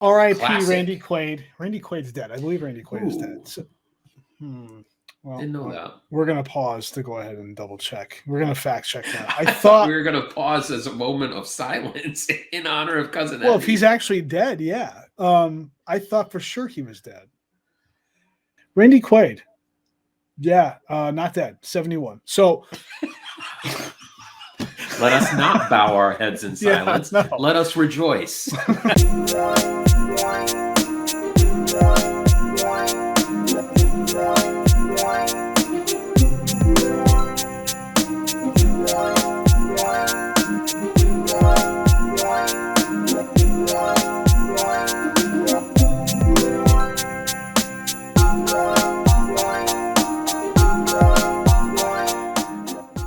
R.I.P. Classic. Randy Quaid. Randy Quaid's dead. I believe Randy Quaid is dead. Ooh. So, well, Didn't know that. We're going to pause to go ahead and double check. We're going to fact check that. I thought we were going to pause as a moment of silence in honor of Cousin Well, Eddie. if he's actually dead, yeah. I thought for sure he was dead. Randy Quaid. Yeah, not dead. 71. So let us not bow our heads in silence. Yeah, no. Let us rejoice.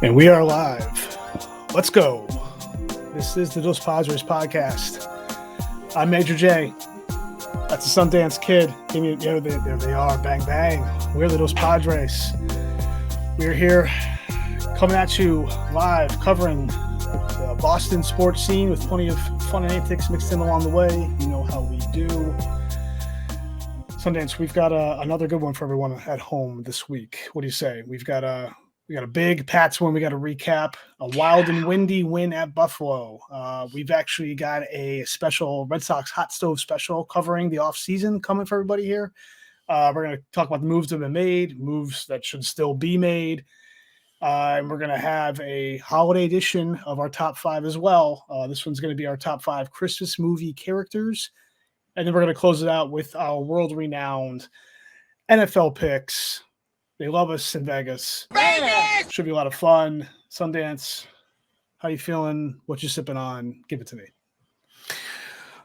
And we are live. Let's go. This is the Dos Podres podcast. I'm Major J. That's the Sundance Kid. There they are. Bang, bang. We're the Dos Podres. We're here coming at you live, covering the Boston sports scene with plenty of fun and antics mixed in along the way. You know how we do. Sundance, we've got another good one for everyone at home this week. What do you say? We got a big Pats win. We got a recap, a wild and windy win at Buffalo. We've actually got a special Red Sox hot stove special covering the offseason coming for everybody here. We're going to talk about the moves that have been made, moves that should still be made. And we're going to have a holiday edition of our top five as well. This one's going to be our top five Christmas movie characters. And then we're going to close it out with our world-renowned NFL picks. They love us in Vegas. Vegas! Should be a lot of fun. Sundance, how you feeling? What you sipping on? Give it to me.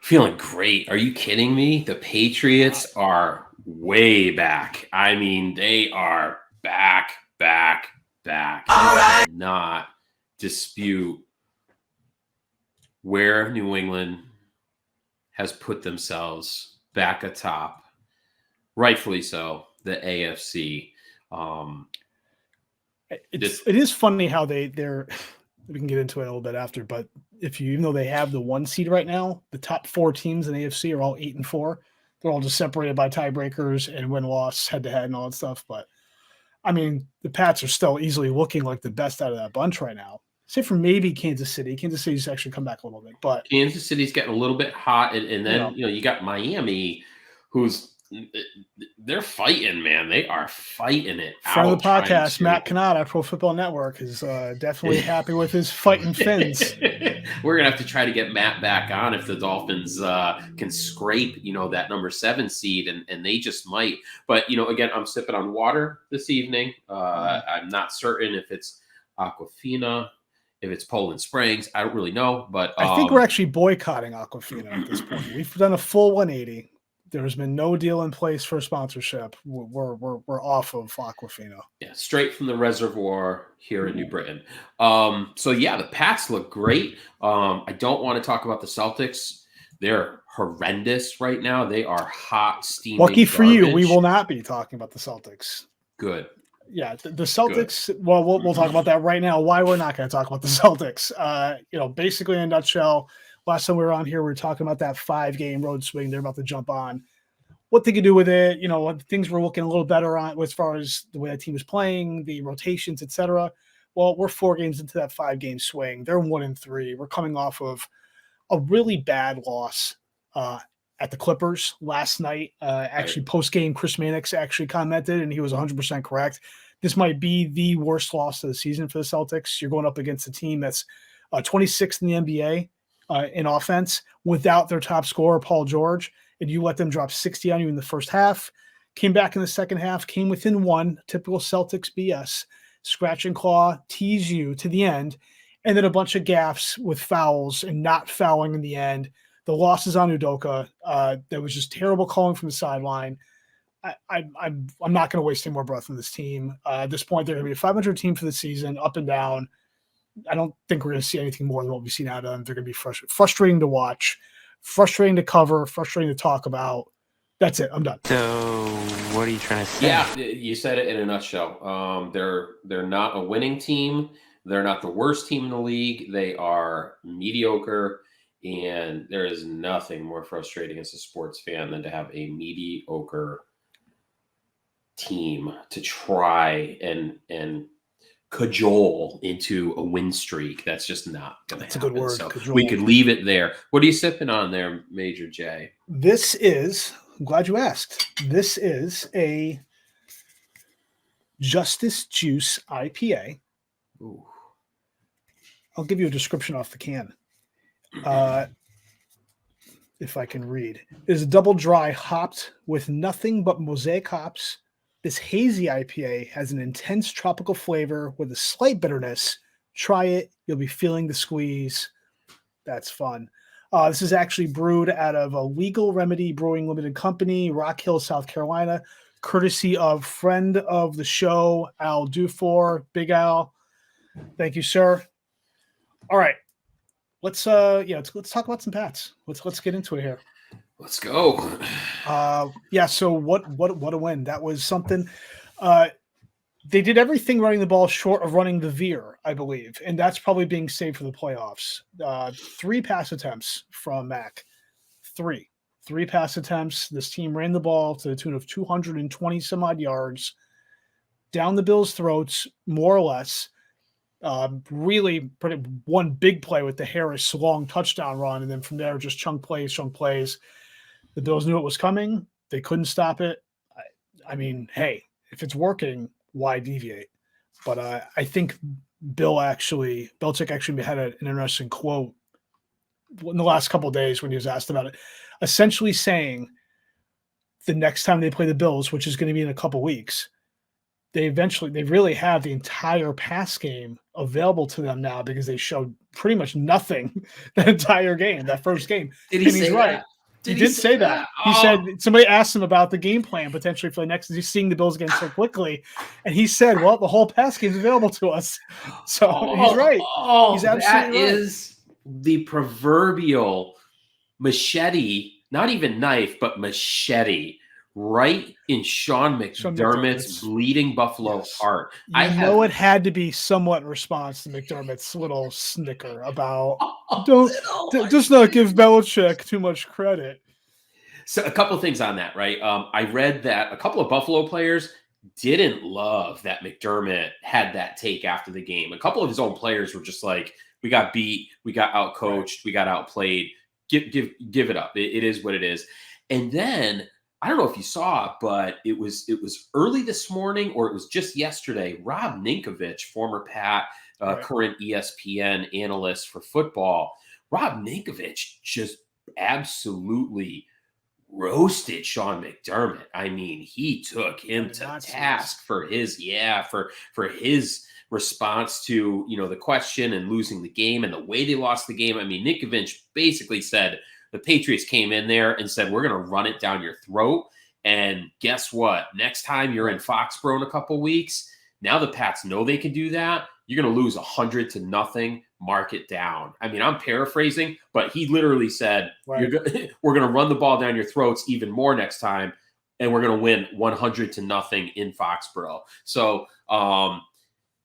Feeling great. Are you kidding me? The Patriots are way back. I mean, they are back. All right. Not dispute where New England has put themselves back atop, rightfully so, the AFC. It is funny how they're we can get into it a little bit after, but even though they have the 1 seed right now, the top 4 teams in the AFC are all 8-4. They're all just separated by tiebreakers and win-loss head-to-head and all that stuff. But I mean, the Pats are still easily looking like the best out of that bunch right now. Except for maybe Kansas City. Kansas City's actually come back a little bit, but Kansas City's getting a little bit hot, and then you got Miami, who's they're fighting, man. They are fighting it. Friend of the podcast, Matt Canada, Pro Football Network, is definitely happy with his fighting Finns. We're gonna have to try to get Matt back on if the Dolphins can scrape, that number 7 seed, and they just might. But again, I'm sipping on water this evening. I'm not certain if it's Aquafina, if it's Poland Springs. I don't really know, but I think we're actually boycotting Aquafina at this point. We've done a full 180. There's been no deal in place for sponsorship. We're off of Aquafina. Yeah, straight from the reservoir here in New Britain. So yeah, the Pats look great. I don't want to talk about the Celtics. They're horrendous right now. They are hot, steaming. Lucky for garbage. you, we will not be talking about the Celtics. Good. Yeah, the Celtics. Good. Well, we'll talk about that right now. Why we're not going to talk about the Celtics? Basically in a nutshell. Last time we were on here, we were talking about that 5-game road swing they're about to jump on. What they could do with it, things were looking a little better on as far as the way that team was playing, the rotations, etc. Well, we're 4 games into that 5-game swing. They're 1-3. We're coming off of a really bad loss at the Clippers last night. Actually, post-game, Chris Mannix actually commented, and he was 100% correct. This might be the worst loss of the season for the Celtics. You're going up against a team that's 26th in the NBA. In offense without their top scorer, Paul George, and you let them drop 60 on you in the first half, came back in the second half, came within 1, typical Celtics BS, scratch and claw, tease you to the end, and then a bunch of gaffes with fouls and not fouling in the end. The losses on Udoka, that was just terrible calling from the sideline. I'm not going to waste any more breath on this team. At this point, they're going to be a 500 team for the season, up and down. I don't think we're going to see anything more than what we've seen out of them. They're going to be frustrating to watch, frustrating to cover, frustrating to talk about. That's it. I'm done. So what are you trying to say? Yeah, you said it in a nutshell. They're not a winning team. They're not the worst team in the league. They are mediocre. And there is nothing more frustrating as a sports fan than to have a mediocre team to try and cajole into a win streak. That's just not going to happen. That's a good word, So cajole. we could leave it there. What are you sipping on there, Major J? This is, I'm glad you asked. This is a Justice Juice IPA. Ooh. I'll give you a description off the can. If I can read. It is double dry hopped with nothing but mosaic hops. This hazy IPA has an intense tropical flavor with a slight bitterness. Try it. You'll be feeling the squeeze. That's fun. This is actually brewed out of a Legal Remedy Brewing Limited Company, Rock Hill, South Carolina, courtesy of friend of the show, Al Dufour, Big Al. Thank you, sir. All right. Let's talk about some Pats. Let's get into it here. Let's go. So what a win. That was something. They did everything running the ball short of running the veer, I believe, and that's probably being saved for the playoffs. 3 pass attempts from Mac. Three pass attempts. This team ran the ball to the tune of 220 some odd yards down the Bills' throats, more or less. Really pretty one big play with the Harris long touchdown run, and then from there just chunk plays. The Bills knew it was coming. They couldn't stop it. I mean, hey, if it's working, why deviate? But I think Belichick actually had an interesting quote in the last couple of days when he was asked about it, essentially saying the next time they play the Bills, which is going to be in a couple weeks, they really have the entire pass game available to them now because they showed pretty much nothing the entire game, that first game. Did he say right. that? He did say that. He said somebody asked him about the game plan potentially for the next. He's seeing the Bills again so quickly, and he said, "Well, the whole pass game is available to us." So he's right. He's absolutely right. That is the proverbial machete, not even knife, but machete, right in Sean McDermott's bleeding Buffalo heart. It had to be somewhat in response to McDermott's little snicker about just not give Belichick too much credit. So a couple of things on that, right? I read that a couple of Buffalo players didn't love that McDermott had that take after the game. A couple of his own players were just like, we got beat, we got outcoached, we got outplayed. Give it up. It is what it is. And then I don't know if you saw it, but it was early this morning or it was just yesterday. Rob Ninkovich, former Pat, current ESPN analyst for football. Rob Ninkovich just absolutely roasted Sean McDermott. I mean, he took him to task for his response to, the question and losing the game and the way they lost the game. I mean, Ninkovich basically said the Patriots came in there and said, we're going to run it down your throat. And guess what? Next time you're in Foxborough in a couple weeks, now the Pats know they can do that. You're going to lose 100-0, mark it down. I mean, I'm paraphrasing, but he literally said, we're going to run the ball down your throats even more next time, and we're going to win 100-0 in Foxborough. So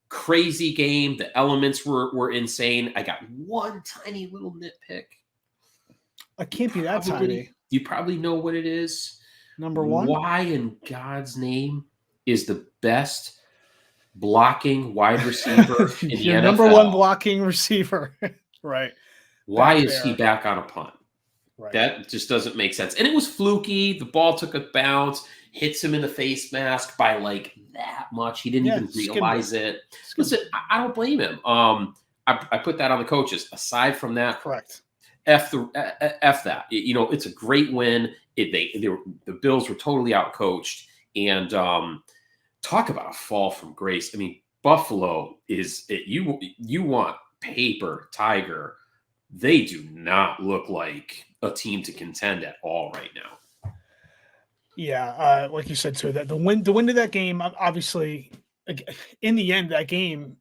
crazy game. The elements were insane. I got one tiny little nitpick. I can't be that tiny. You probably know what it is. Number one. Why in God's name is the best blocking wide receiver in the Your NFL? Number one blocking receiver. Right. Why is he back on a punt? Right. That just doesn't make sense. And it was fluky. The ball took a bounce, hits him in the face mask by like that much. He didn't even realize it. Listen, I don't blame him. I put that on the coaches. Aside from that, correct. F that. It's a great win. The Bills were totally outcoached. And talk about a fall from grace. I mean, Buffalo is it. You want paper tiger. They do not look like a team to contend at all right now. Yeah, like you said too, that the win to that game, obviously, in the end, that game,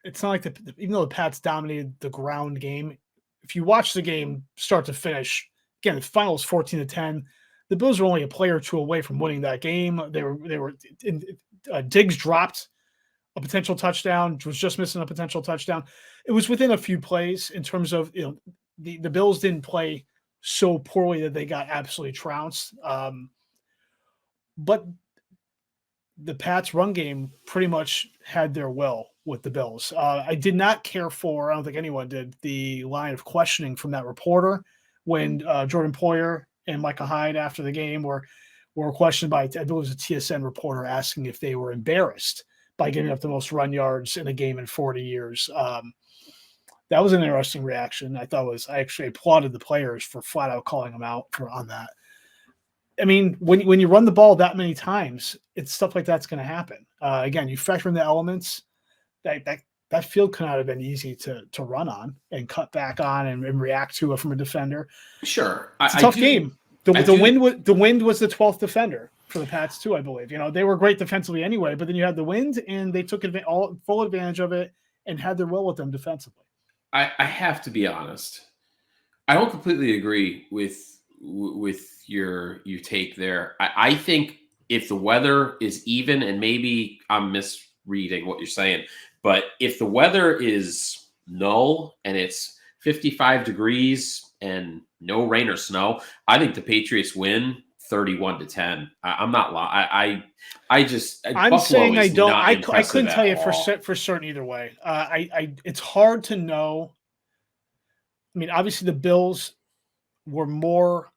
it's not like even though the Pats dominated the ground game. If you watch the game start to finish, again, the final was 14-10. The Bills were only a play or two away from winning that game. They were Diggs dropped a potential touchdown, was just missing a potential touchdown. It was within a few plays in terms of the Bills didn't play so poorly that they got absolutely trounced. But the Pats run game pretty much had their will with the Bills. I did not care for, I don't think anyone did, the line of questioning from that reporter when Jordan Poyer and Micah Hyde after the game were questioned by, I believe it was a TSN reporter asking if they were embarrassed by giving up the most run yards in a game in 40 years. That was an interesting reaction. I actually applauded the players for flat out calling them out on that. I mean, when you run the ball that many times, it's stuff like that's going to happen. Again, you factor in the elements that field could not have been easy to run on and cut back on and react to it from a defender. Sure, it's a tough game. The wind was the 12th defender for the Pats too, I believe. They were great defensively anyway, but then you had the wind, and they took full advantage of it and had their will with them defensively. I have to be honest. I don't completely agree with your take there. I think if the weather is even, and maybe I'm misreading what you're saying, but if the weather is null and it's 55 degrees and no rain or snow, I think the Patriots win 31-10. I'm not lying. I'm saying I don't. I couldn't tell you for certain either way. It's hard to know. I mean, obviously the Bills were more.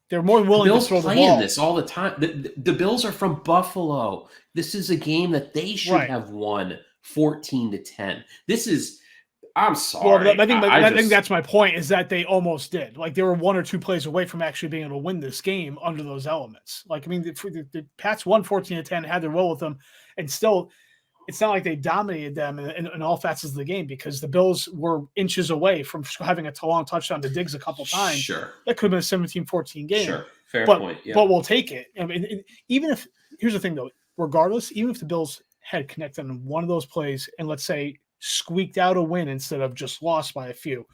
They're more willing to throw the ball. Playing this all the time. The Bills are from Buffalo. This is a game that they should have won 14-10. This is. I'm sorry. Well, I think that's my point, is that they almost did. Like, they were 1 or 2 plays away from actually being able to win this game under those elements. Like, I mean, the Pats won 14-10, had their will with them, and still, it's not like they dominated them in all facets of the game, because the Bills were inches away from having a long touchdown to Diggs a couple times. Sure. That could have been a 17-14 game. Sure. Fair point. Yeah. But we'll take it. I mean, even if, here's the thing, though, regardless, even if the Bills had connected on one of those plays and, let's say, squeaked out a win instead of just lost by a few,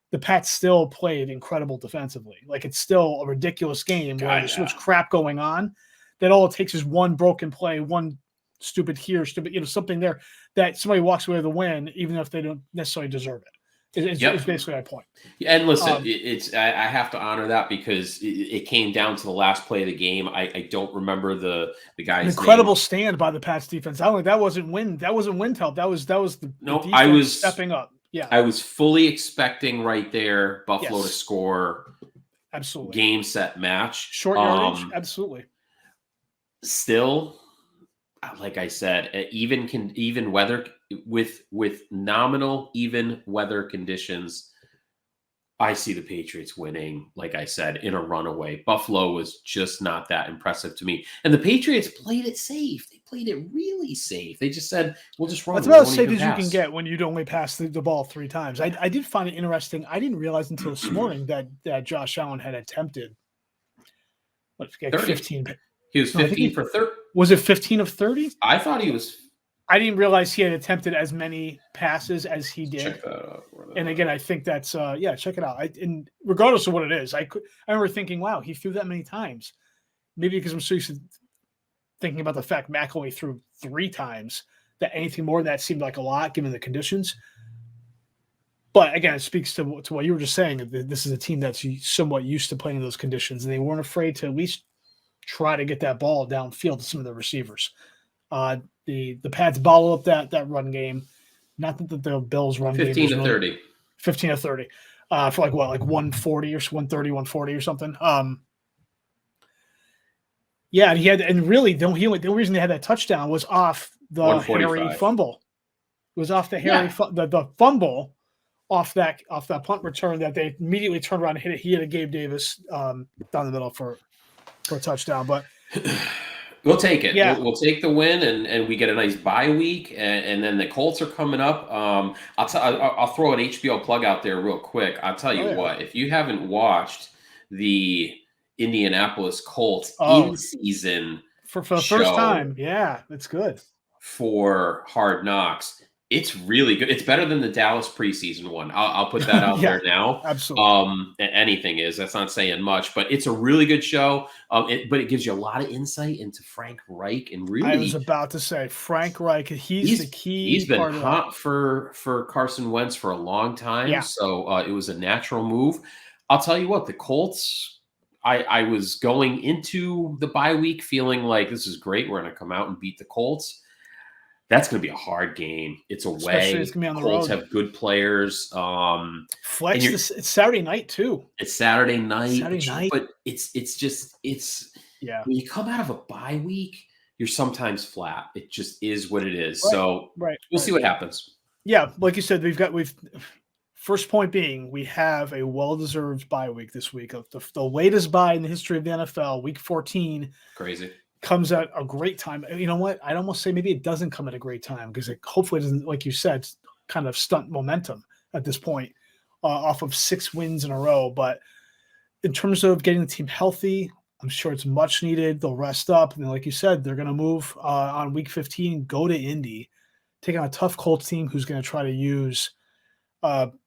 the Pats still played incredible defensively. Like, it's still a ridiculous game where there's so much crap going on that all it takes is one broken play, one stupid something there that somebody walks away with a win, even if they don't necessarily deserve it. It's basically my point. And listen, I have to honor that, because it came down to the last play of the game. I don't remember the guy's incredible name. Stand by the Pats defense. I don't think that wasn't wind help. That was the defense I was stepping up. Yeah, I was fully expecting right there Buffalo to score. Absolutely. Game, set, match. Short yardage. Absolutely. Still, like I said, even weather with nominal even weather conditions, I see the Patriots winning, like I said, in a runaway. Buffalo was just not that impressive to me. And the Patriots played it safe. They played it really safe. They just said, we'll just run. That's about as safe as you can get when you'd only pass the ball 3 times. I did find it interesting. I didn't realize until this morning that Josh Allen had attempted 15. He was 15 for 30. Was it 15 of 30? I thought he was. I didn't realize he had attempted as many passes as he did. Check that out. And again, I think that's check it out. And regardless of what it is, I remember thinking, wow, he threw that many times. Maybe because I'm so used to thinking about the fact Mac only threw 3 times, that anything more than that seemed like a lot given the conditions. But again, it speaks to what you were just saying. This is a team that's somewhat used to playing in those conditions, and they weren't afraid to at least try to get that ball downfield to some of the receivers. The Pats bottled up that run game. Not that the Bills run 15 game to 30. 15 to 30. For like 140 or 130, 140 or something. Yeah, and the only reason they had that touchdown was off the Harry fumble. It was off the Harry the fumble off that punt return that they immediately turned around and hit it. He hit a Gabe Davis down the middle for a touchdown, but we'll take it. Yeah. We'll take the win, and we get a nice bye week, and then the Colts are coming up. I'll throw an HBO plug out there real quick. I'll tell you what, if you haven't watched the Indianapolis Colts in season for the first time, that's good. For Hard Knocks, It's really good. It's better than the Dallas preseason one. I'll put that out there now. Absolutely. Anything is. That's not saying much, but it's a really good show. But it gives you a lot of insight into Frank Reich and really. I was about to say Frank Reich. He's the key. He's been part hot of for Carson Wentz for a long time. Yeah. So it was a natural move. I'll tell you what, the Colts. I was going into the bye week feeling like this is great. We're going to come out and beat the Colts. That's going to be a hard game. It's away. Especially it's going to be on the Colts road. have good players. Flex. It's Saturday night too. It's Saturday night. But it's yeah. When you come out of a bye week, you're sometimes flat. It just is what it is. Right. So we'll see what happens. Yeah, like you said, we've first point being we have a well-deserved bye week this week. The latest bye in the history of the NFL, week 14. Crazy. Comes at a great time. You know what? I'd almost say maybe it doesn't come at a great time because it hopefully doesn't, like you said, kind of stunt momentum at this point off of 6 wins in a row. But in terms of getting the team healthy, I'm sure it's much needed. They'll rest up. And like you said, they're going to move on week 15, go to Indy, take on a tough Colts team who's going to try to use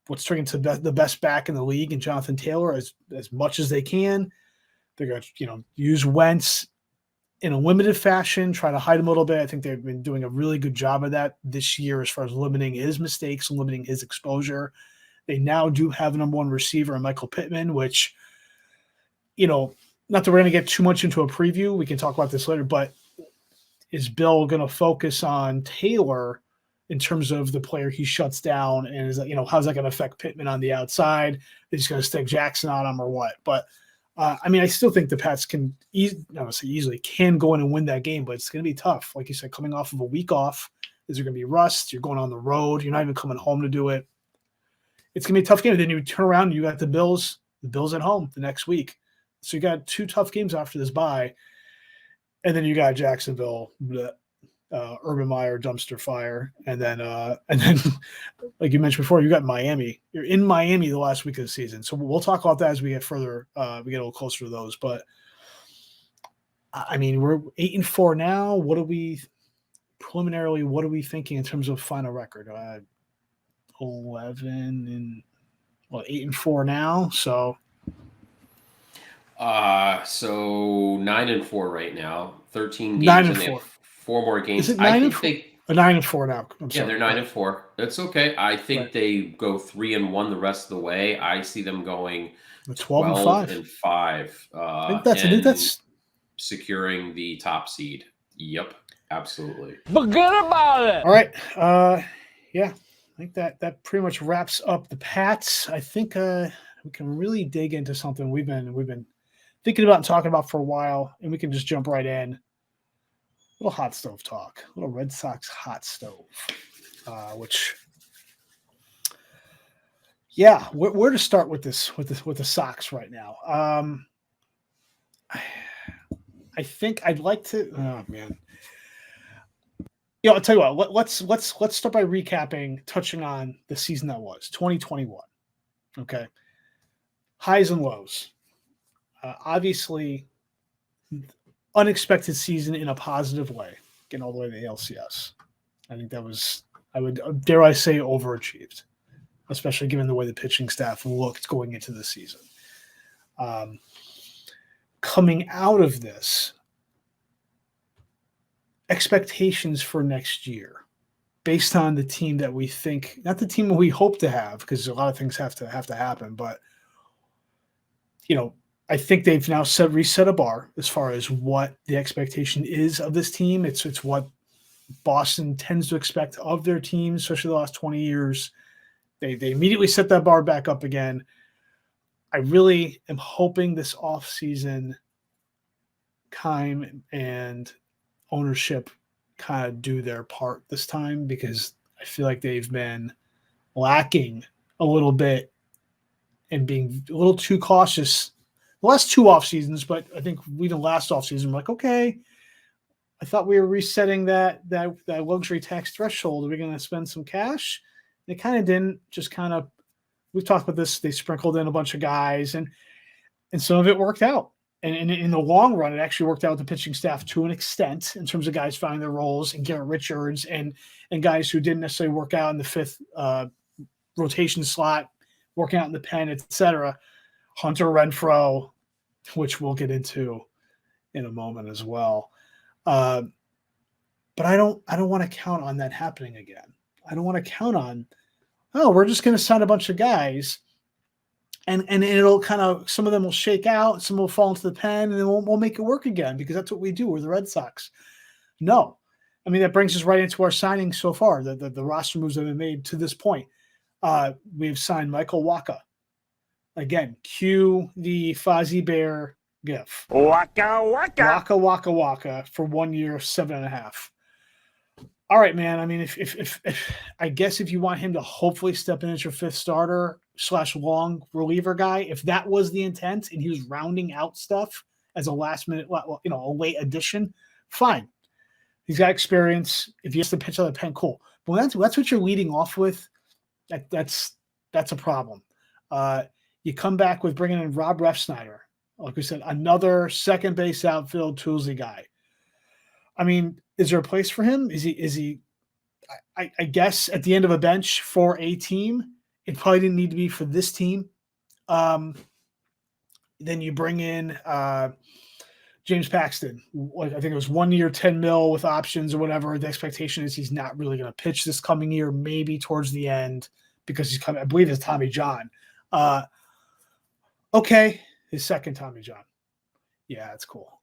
what's turning to the best back in the league and Jonathan Taylor as much as they can. They're going to, use Wentz in a limited fashion, try to hide him a little bit. I think they've been doing a really good job of that this year as far as limiting his mistakes and limiting his exposure. They now do have a number 1 receiver in Michael Pittman, which, not that we're going to get too much into a preview. We can talk about this later, but is Bill going to focus on Taylor in terms of the player he shuts down? And is that, how's that going to affect Pittman on the outside? Is he going to stick Jackson on him or what? But I still think the Pats can easily can go in and win that game, but it's going to be tough. Like you said, coming off of a week off, is there going to be rust? You're going on the road. You're not even coming home to do it. It's going to be a tough game. And then you turn around and you got the Bills at home the next week. So you got 2 tough games after this bye. And then you got Jacksonville, Urban Meyer, dumpster fire. And then, like you mentioned before, you got Miami. You're in Miami the last week of the season. So we'll talk about that as we get further, we get a little closer to those. But we're 8-4 now. What are we thinking in terms of final record? 8-4 now. So 9-4 right now. 13 games. 9-4. 4 more games. Is it 9-4? 9-4 now. They're 9-4. That's okay. I think they go 3-1 the rest of the way. I see them going 12-5. I think that's securing the top seed. Yep, absolutely. Forget about it. All right. Yeah, I think that pretty much wraps up the Pats. I think we can really dig into something we've been thinking about and talking about for a while, and we can just jump right in. A little hot stove talk, a little Red Sox hot stove, where to start with this with the Sox right now? I think I'd like to. Oh man, I'll tell you what. Let's start by touching on the season that was 2021. Okay, highs and lows. Obviously, unexpected season in a positive way, getting all the way to the ALCS. I think that was, dare I say, overachieved, especially given the way the pitching staff looked going into the season. Coming out of this, expectations for next year, based on the team that we think, not the team we hope to have, because a lot of things have to happen, but I think they've now reset a bar as far as what the expectation is of this team. It's what Boston tends to expect of their teams, especially the last 20 years. They immediately set that bar back up again. I really am hoping this offseason Keim and ownership kind of do their part this time, because I feel like they've been lacking a little bit and being a little too cautious the last 2 off seasons. But I think even last off season, we're like, okay, I thought we were resetting that luxury tax threshold. Are we going to spend some cash? They kind of didn't. Just kind of, we've talked about this. They sprinkled in a bunch of guys, and some of it worked out. And in the long run, it actually worked out with the pitching staff to an extent in terms of guys finding their roles, and Garrett Richards and guys who didn't necessarily work out in the fifth rotation slot, working out in the pen, etc. Hunter Renfroe, which we'll get into in a moment as well. But I don't want to count on that happening again. I don't want to count on, we're just going to sign a bunch of guys, and it'll kind of, some of them will shake out, some will fall into the pen, and then we'll make it work again, because that's what we do. We're the Red Sox. No. I mean, that brings us right into our signings so far, the roster moves that have been made to this point. We've signed Michael Wacha. Again, cue the Fozzie Bear gif. Waka waka. Waka waka waka for 1 year, 7.5. All right, man. I mean, if I guess if you want him to hopefully step in as your fifth starter / long reliever guy, if that was the intent and he was rounding out stuff as a last minute, a late addition, fine. He's got experience. If he has to pitch out of the pen, cool. But that's what you're leading off with. That's a problem. You come back with bringing in Rob Refsnyder, like we said, another second base outfield toolsy guy. I mean, is there a place for him? Is he? I guess at the end of a bench for a team, it probably didn't need to be for this team. Then you bring in James Paxton. I think it was 1 year, $10 million with options or whatever. The expectation is he's not really going to pitch this coming year, maybe towards the end, because he's coming, I believe it's Tommy John. Okay. His second Tommy John. Yeah, that's cool.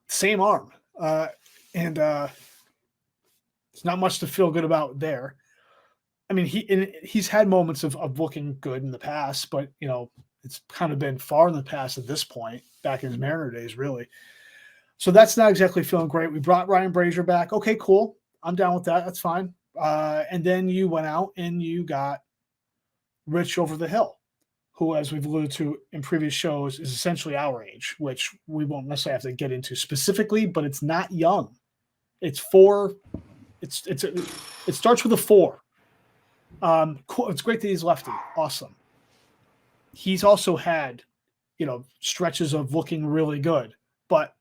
Same arm. And it's not much to feel good about there. I mean, he's had moments of looking good in the past, but, it's kind of been far in the past at this point, back in his Mariner days, really. So that's not exactly feeling great. We brought Ryan Brazier back. Okay, cool. I'm down with that. That's fine. And then you went out and you got Rich Over the Hill, who, as we've alluded to in previous shows, is essentially our age, which we won't necessarily have to get into specifically, but it's not young. It's 4. It starts with a 4. Cool. It's great that he's lefty. Awesome. He's also had, stretches of looking really good, but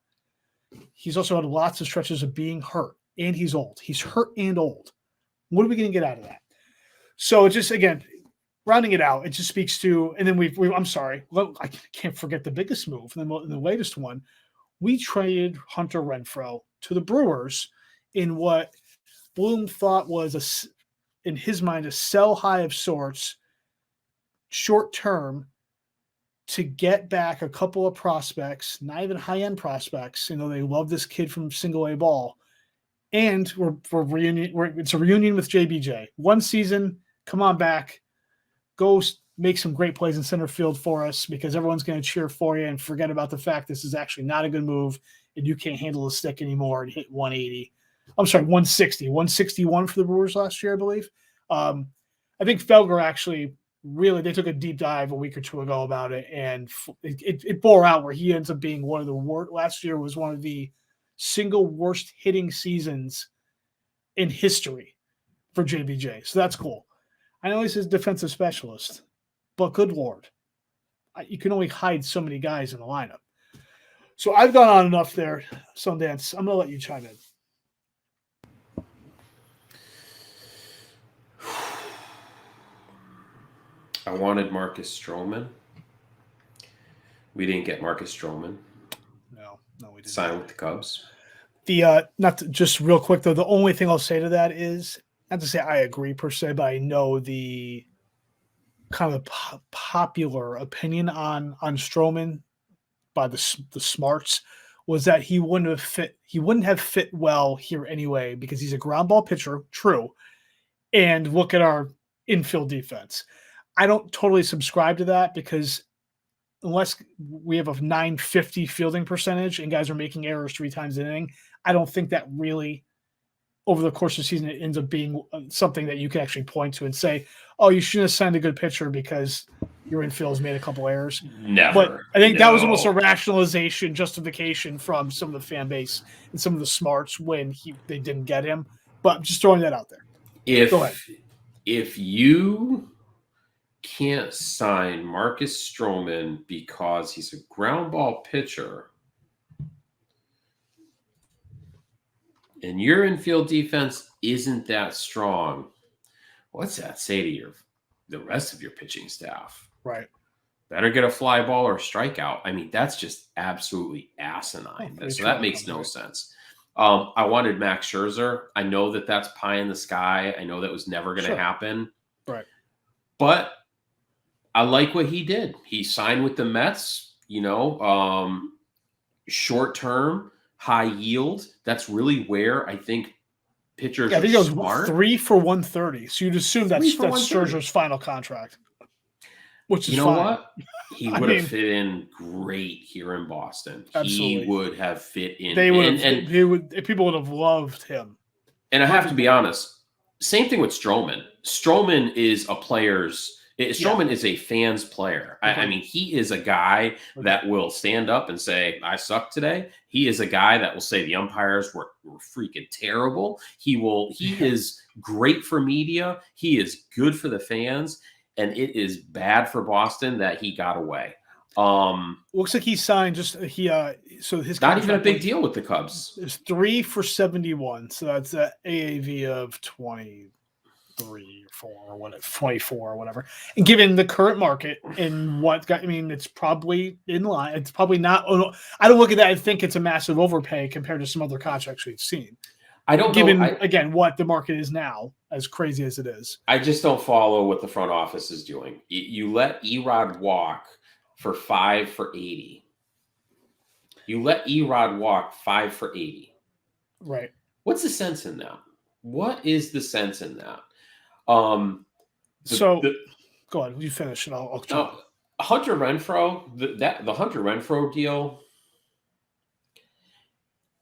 he's also had lots of stretches of being hurt, and he's old. He's hurt and old. What are we going to get out of that? So it just, again, rounding it out, it just speaks to, and then I'm sorry, I can't forget the biggest move, and the latest one. We traded Hunter Renfroe to the Brewers in what Bloom thought was, in his mind, a sell high of sorts, short term, to get back a couple of prospects, not even high-end prospects. They love this kid from single A ball. And it's a reunion with JBJ. 1 season, come on back. Go make some great plays in center field for us, because everyone's going to cheer for you and forget about the fact this is actually not a good move and you can't handle the stick anymore and hit 180. I'm sorry, 160. 161 for the Brewers last year, I believe. I think Felger actually really, they took a deep dive a week or two ago about it, and it bore out where he ends up being one of the worst. Last year was one of the single worst hitting seasons in history for JBJ. So that's cool. I know he's his defensive specialist, but good Lord, you can only hide so many guys in the lineup. So I've gone on enough there, Sundance. I'm going to let you chime in. I wanted Marcus Stroman. We didn't get Marcus Stroman. No, we didn't. Signed with the Cubs. Just real quick though, the only thing I'll say to that is, not to say I agree per se, but I know the kind of popular opinion on Stroman by the smarts was that he wouldn't have fit well here anyway, because he's a ground ball pitcher, true. And look at our infield defense. I don't totally subscribe to that, because unless we have a 950 fielding percentage and guys are making errors 3 times an inning, I don't think that really, over the course of the season, it ends up being something that you can actually point to and say, oh, you shouldn't have signed a good pitcher because your infield has made a couple errors. Never. But I think that was almost a rationalization, justification from some of the fan base and some of the smarts when they didn't get him. But I'm just throwing that out there. Go ahead. If you can't sign Marcus Stroman because he's a ground ball pitcher, and your infield defense isn't that strong, what's that say to the rest of your pitching staff? Right. Better get a fly ball or strikeout. I mean, that's just absolutely asinine. So that makes no sense. I wanted Max Scherzer. I know that that's pie in the sky. I know that was never going to happen. Right. But I like what he did. He signed with the Mets, short term, high yield. That's really where I think pitchers I think it was smart. 3 for 130. So you'd assume that's Scherzer's final contract. Which is fine. What? He would have fit in great here in Boston. Absolutely. He would have fit in. People would have loved him. And I have to be honest, same thing with Stroman. Stroman is a player's. Stroman is a fan's player. I mean, he is a guy that will stand up and say, I suck today. He is a guy that will say the umpires were freaking terrible. He is great for media. He is good for the fans. And it is bad for Boston that he got away. Looks like he signed so his not even a big deal with the Cubs. It's 3 for 71. So that's an AAV of 23 or 24 or whatever. And given the current market and it's probably in line. It's probably not. I don't look at that and think it's a massive overpay compared to some other contracts we've seen. I don't know. Again, what the market is now, as crazy as it is. I just don't follow what the front office is doing. You let Erod walk for 5 for 80. You let Erod walk 5 for 80. Right. What's the sense in that? What is the sense in that? Go on. You finish, and I'll talk. Hunter Renfroe, the Hunter Renfroe deal,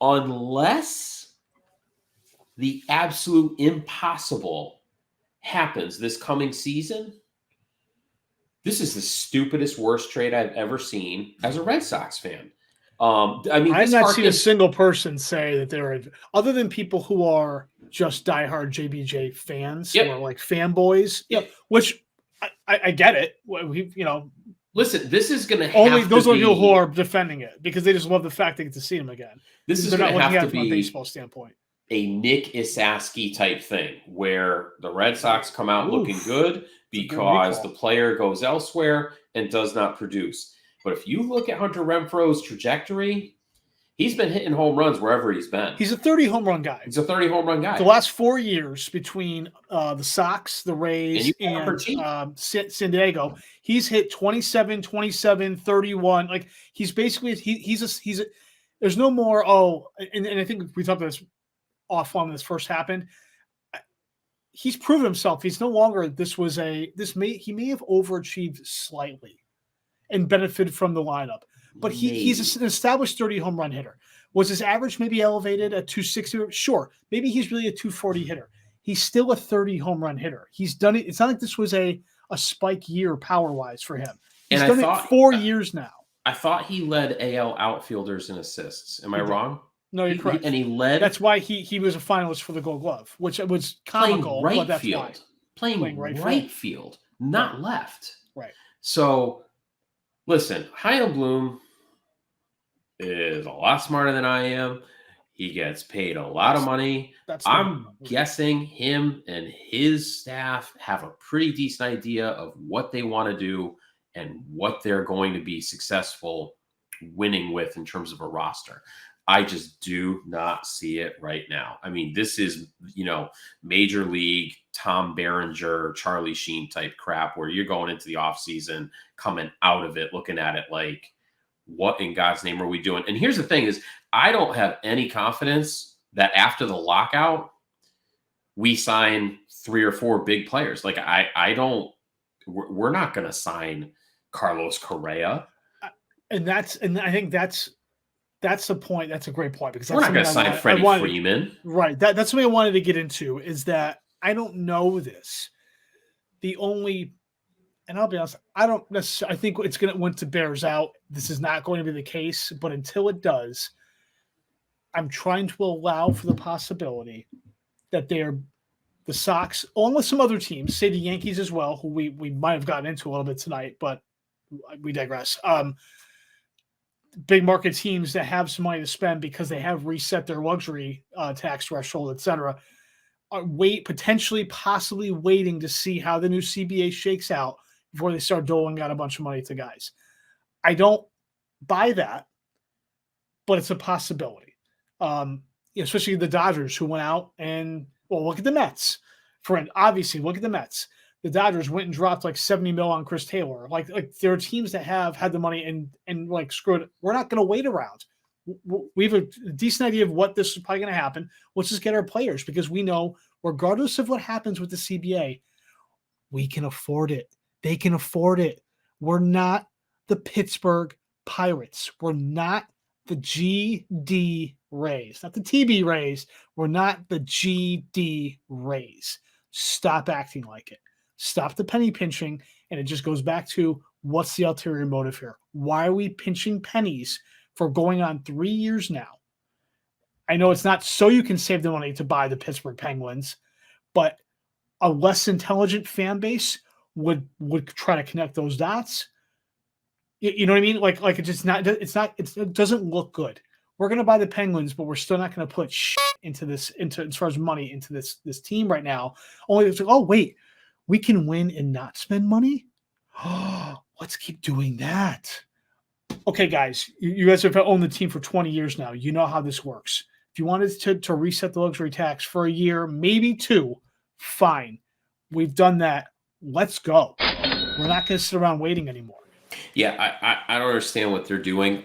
unless the absolute impossible happens this coming season, this is the stupidest, worst trade I've ever seen as a Red Sox fan. I've not seen a single person say that they're, other than people who are just diehard JBJ fans or like fanboys. Yep. Which I get it. Listen, this is going to have only those are people who are defending it because they just love the fact they get to see him again. This is going to have to be from a baseball standpoint. A Nick Isaski type thing where the Red Sox come out looking good because the player goes elsewhere and does not produce. But if you look at Hunter Renfroe's trajectory, he's been hitting home runs wherever he's been. He's a 30 home run guy. The last 4 years between the Sox, the Rays, and San Diego, he's hit 27, 31. Like he's basically he's a there's no more. And I think we talked about this off when this first happened. He's proven himself. He's no longer. He may have overachieved slightly and benefited from the lineup, but he's an established 30 home run hitter. Was his average maybe elevated at 260? Sure, maybe he's really a 240 hitter. He's still a 30 home run hitter. He's done it. It's not like this was a spike year power wise for him. He's done it 4 years now. I thought he led AL outfielders in assists. Am I wrong? No, you're correct. And he led. That's why he was a finalist for the Gold Glove, which was comical. Playing right but that's field. Why. Playing right field, not left. Right. So, listen, Heino Bloom is a lot smarter than I am. He gets paid a lot of money. I'm guessing him and his staff have a pretty decent idea of what they want to do and what they're going to be successful winning with in terms of a roster. I just do not see it right now. I mean, this is, major league Tom Berenger, Charlie Sheen type crap where you're going into the offseason, coming out of it, looking at it like, what in God's name are we doing? And here's the thing is, I don't have any confidence that after the lockout, we sign 3 or 4 big players. Like, we're not going to sign Carlos Correa. And I think that's the point. That's a great point because we're not going to sign Freddie Freeman. Right. That's what I wanted to get into is that I don't know this. And I'll be honest, I don't necessarily. I think it's going to once it bears out. This is not going to be the case, but until it does, I'm trying to allow for the possibility that they're the Sox, along with some other teams, say the Yankees as well, who we might have gotten into a little bit tonight, but we digress. Big market teams that have some money to spend because they have reset their luxury tax threshold, et cetera, are possibly waiting to see how the new CBA shakes out before they start doling out a bunch of money to guys. I don't buy that, but it's a possibility. Especially the Dodgers, who went out and, well, look at the Mets. Obviously, look at the Mets. The Dodgers went and dropped like $70 million on Chris Taylor. Like there are teams that have had the money and like, screw it. We're not going to wait around. We have a decent idea of what this is probably going to happen. Let's just get our players, because we know, regardless of what happens with the CBA, we can afford it. They can afford it. We're not the Pittsburgh Pirates. We're not the GD Rays, not the TB Rays. We're not the GD Rays. Stop acting like it. Stop the penny pinching. And it just goes back to, what's the ulterior motive here? Why are we pinching pennies for going on 3 years now? I know it's not so you can save the money to buy the Pittsburgh Penguins, but a less intelligent fan base would try to connect those dots. You know what I mean? Like it doesn't look good. We're going to buy the Penguins, but we're still not going to put shit into as far as money into this team right now. Only it's like, oh wait, we can win and not spend money. Oh, let's keep doing that. Okay, guys, you guys have owned the team for 20 years now. You know how this works. If you wanted to reset the luxury tax for a year, maybe 2, fine. We've done that. Let's go. We're not going to sit around waiting anymore. Yeah, I don't understand what they're doing.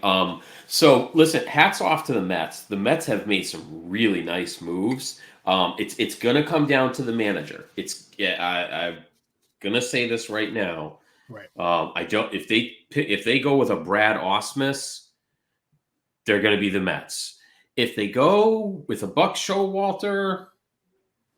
So listen, hats off to the Mets. The Mets have made some really nice moves. It's going to come down to the manager. I'm going to say this right now. Right. If they go with a Brad Ausmus, they're going to be the Mets. If they go with a Buck Showalter,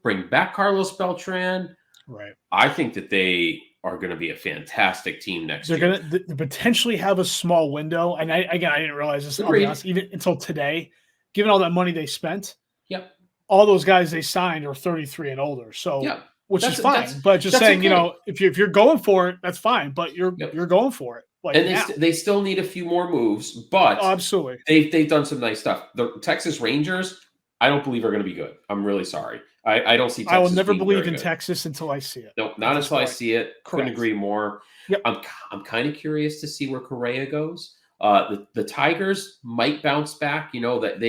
bring back Carlos Beltran, right? I think that they are going to be a fantastic team next year. They're going to potentially have a small window, and I didn't realize this. I'll be honest, even until today, given all that money they spent. Yep. All those guys they signed are 33 and older, so. Yep. Which is fine, but just saying, okay. If you're going for it, that's fine. But you're going for it, and they still need a few more moves. But absolutely, they've done some nice stuff. The Texas Rangers, I don't believe are going to be good. I'm really sorry. I don't see. Texas I will never believe in good. Texas until I see it. No, not until I see it. Couldn't agree more. Yep. I'm kind of curious to see where Correa goes. The Tigers might bounce back. That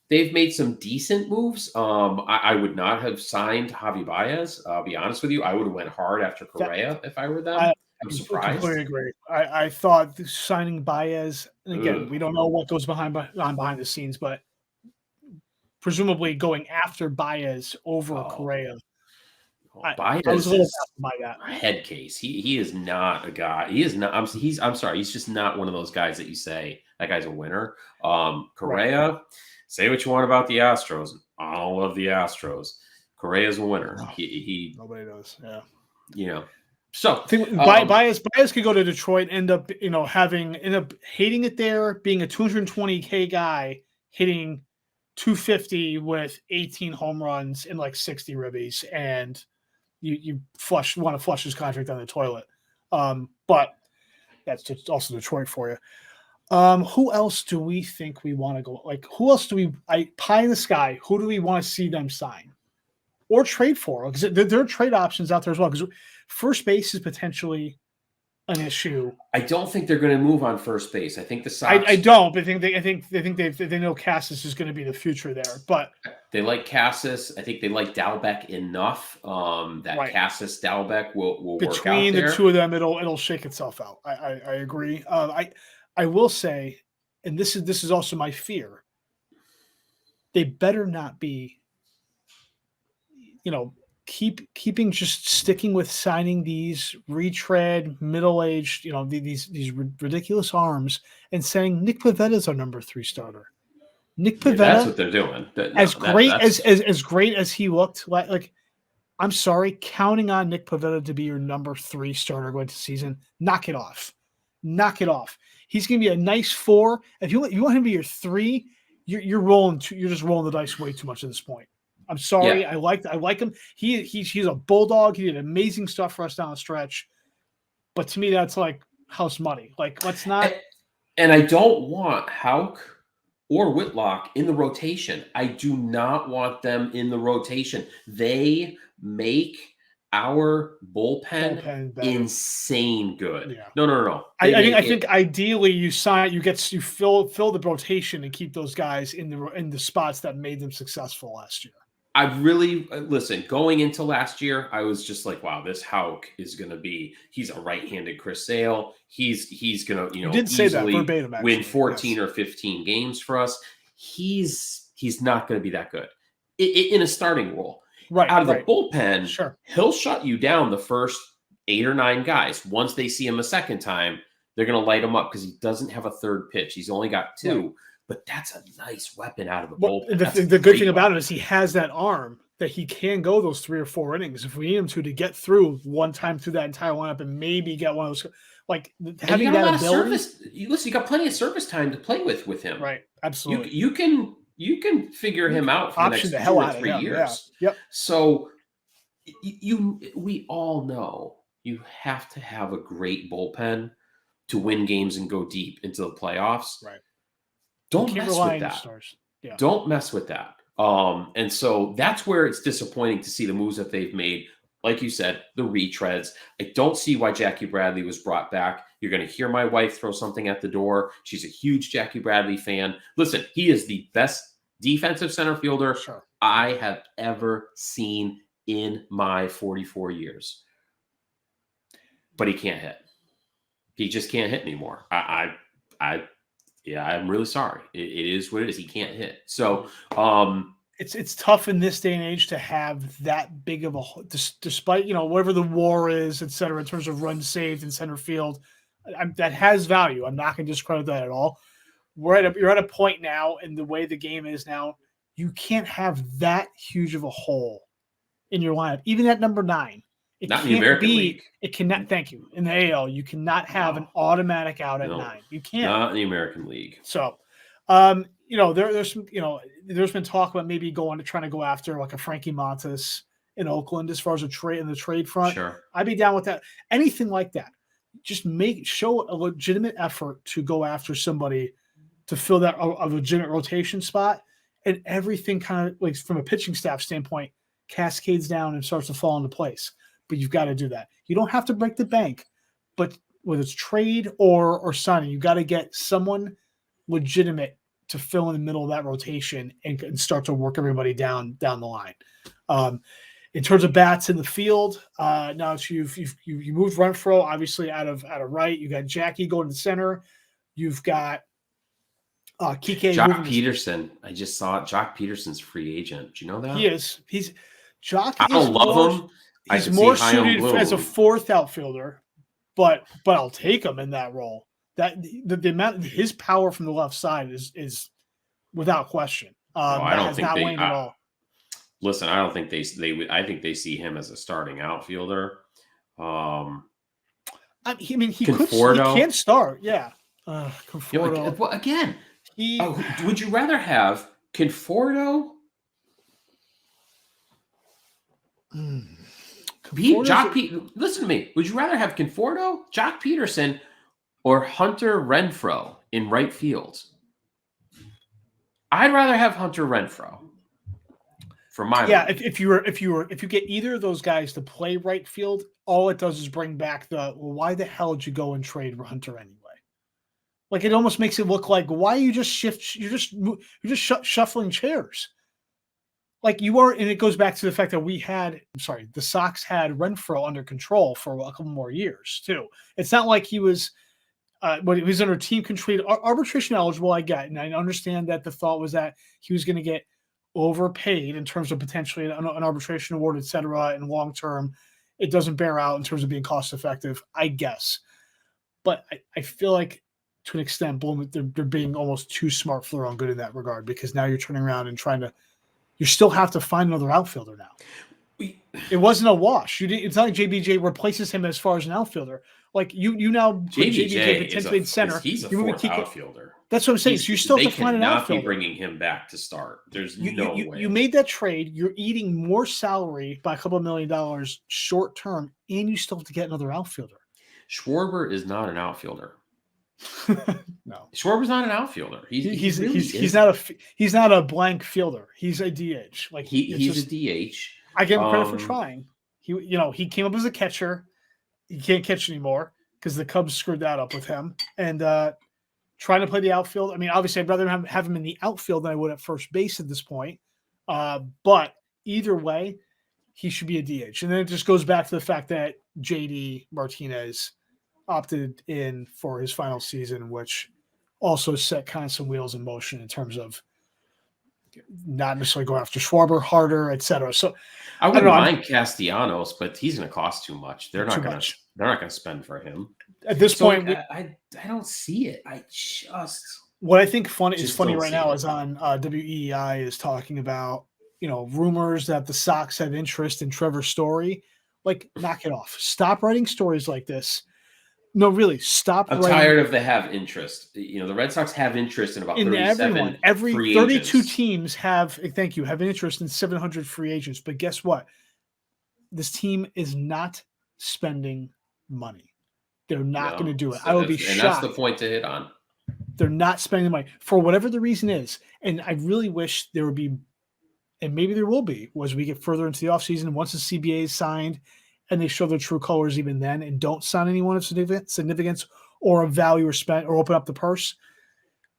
they've made some decent moves. I would not have signed Javi Baez. I'll be honest with you. I would have went hard after Correa if I were them. I'm surprised. I completely agree. I thought signing Baez, and again, we don't know what goes behind the scenes, but presumably going after Baez over Correa. Baez I was a little by that. Head case. He is not a guy. He is not. I'm sorry. He's just not one of those guys that you say that guy's a winner. Correa. Right. Say what you want about the Astros. I don't love the Astros. Correa's a winner. He nobody knows. Yeah. So Baez could go to Detroit, end up hating it there, being a 220K guy, hitting 250 with 18 home runs and like 60 ribbies, and you want to flush his contract down the toilet. But that's just also Detroit for you. Who else do we think we want to go? Like, who else do pie in the sky? Who do we want to see them sign or trade for? Because there are trade options out there as well. Because first base is potentially an issue. I don't think they're going to move on first base. I think the Sox. I don't. But I think they know Cassis is going to be the future there. But they like Cassis. I think they like Dalbec enough that right. Cassis Dalbec will work out between the two of them. It'll shake itself out. I agree. I will say, and this is also my fear, they better not be, keeping just sticking with signing these retread, middle-aged, these ridiculous arms and saying Nick Pivetta is our number 3 starter. Nick Pivetta, that's what they're doing. As great as he looked, like I'm sorry, counting on Nick Pivetta to be your number 3 starter going to season, knock it off. He's going to be a nice 4. If you want him to be your 3, you're rolling. You're just rolling the dice way too much at this point. I'm sorry. I like him. He's a bulldog. He did amazing stuff for us down the stretch. But to me, that's like house money. Like, let's not. And I don't want Houck or Whitlock in the rotation. I do not want them in the rotation. They make our bullpen insane good. Yeah. No. I think ideally you fill the rotation and keep those guys in the spots that made them successful last year. I really listen. Going into last year, I was just like, "Wow, this Houck is going to be. He's a right-handed Chris Sale. He's going to easily win 14 or 15 games for us. He's not going to be that good in a starting role. Right out of the bullpen, sure, he'll shut you down the first 8 or 9 guys. Once they see him a second time, they're going to light him up because he doesn't have a third pitch. He's only got 2. Right. But that's a nice weapon out of the bullpen. The good thing about it is he has that arm that he can go those 3 or 4 innings if we need him to get through one time through that entire lineup and maybe get one of those. Like having that ability. You got plenty of service time to play with him. Right, absolutely. You can figure him out for the next 2 or 3 years. Yeah. Yep. So we all know you have to have a great bullpen to win games and go deep into the playoffs. Right. Don't mess with that. Yeah. Don't mess with that. And so that's where it's disappointing to see the moves that they've made. Like you said, the retreads. I don't see why Jackie Bradley was brought back. You're going to hear my wife throw something at the door. She's a huge Jackie Bradley fan. Listen, he is the best defensive center fielder I have ever seen in my 44 years. But he can't hit. He just can't hit anymore. I'm really sorry. It is what it is. He can't hit. So it's tough in this day and age to have that big of a, despite whatever the WAR is, et cetera, in terms of runs saved in center field, that has value. I'm not going to discredit that at all. You're at a point now in the way the game is now. You can't have that huge of a hole in your lineup, even at number 9. Not in the American League. It cannot. Thank you. In the AL, you cannot have an automatic out at 9. You can't. Not in the American League. So, there's been talk about maybe trying to go after like a Frankie Montas in Oakland as far as the trade front. Sure, I'd be down with that. Anything like that. Just show a legitimate effort to go after somebody to fill that a legitimate rotation spot, and everything kind of like from a pitching staff standpoint cascades down and starts to fall into place. But you've got to do that. You don't have to break the bank, but whether it's trade or signing, you got to get someone legitimate to fill in the middle of that rotation and start to work everybody down the line. In terms of bats in the field, now you moved Renfroe obviously out of right. You got Jackie going to center. You've got Kike. Jock Peterson. I just saw it. Jock Peterson's free agent. Do you know that? He is. I don't love him. He's more suited as a 4th outfielder, but I'll take him in that role. That the amount his power from the left side is without question. I don't think waned at all. Listen, I don't think they would. I think they see him as a starting outfielder. He can start. Yeah. Conforto. Again, would you rather have Conforto? Listen to me. Would you rather have Conforto, Jock Peterson, or Hunter Renfroe in right field? I'd rather have Hunter Renfroe. For my if you get either of those guys to play right field, all it does is bring back why the hell did you go and trade Hunter anyway? Like it almost makes it look like why you just shuffling chairs. Like you are, and it goes back to the fact that the Sox had Renfroe under control for a couple more years too. It's not like he was, when he was under team control, arbitration eligible. I get, and I understand that the thought was that he was going to get overpaid in terms of potentially an arbitration award, et cetera, and long term, it doesn't bear out in terms of being cost effective, I guess. But I feel like to an extent, they're being almost too smart for their own good in that regard because now you're turning around and trying to. You still have to find another outfielder now. It wasn't a wash. It's not like JBJ replaces him as far as an outfielder. Like you now put JBJ potentially in center. He's a You're moving fourth Kike. outfielder. That's what I'm saying. So you still have They to find an cannot outfielder. be bringing him back to start. There's no way. You made that trade. You're eating more salary by a couple of $1 million short term, and you still have to get another outfielder. Schwarber is not an outfielder. No, Schwarber's not an outfielder. He's not a blank fielder. He's a DH. Like he's a DH. I give him credit for trying. He came up as a catcher. He can't catch anymore because the Cubs screwed that up with him. And trying to play the outfield. I mean, obviously, I'd rather have him in the outfield than I would at first base at this point. But either way, he should be a DH. And then it just goes back to the fact that JD Martinez opted in for his final season, which also set kind of some wheels in motion in terms of not necessarily going after Schwarber harder, et cetera. So I wouldn't mind Castellanos, but he's going to cost too much. They're not going to spend for him at this point. I don't see it. What I think is funny right now is on WEI is talking about rumors that the Sox have interest in Trevor Story. Like, knock it off. Stop writing stories like this. No, really, stop. I'm tired of the have interest. The Red Sox have interest in about 37 every free 32 agents. Teams have an interest in 700 free agents. But guess what? This team is not spending money. They're not going to do it. I would be shocked. And that's the point to hit on. They're not spending the money for whatever the reason is. And I really wish there would be, and maybe there will be, as we get further into the offseason, once the CBA is signed and they show their true colors even then and don't sign anyone of significance or of value or spend or open up the purse.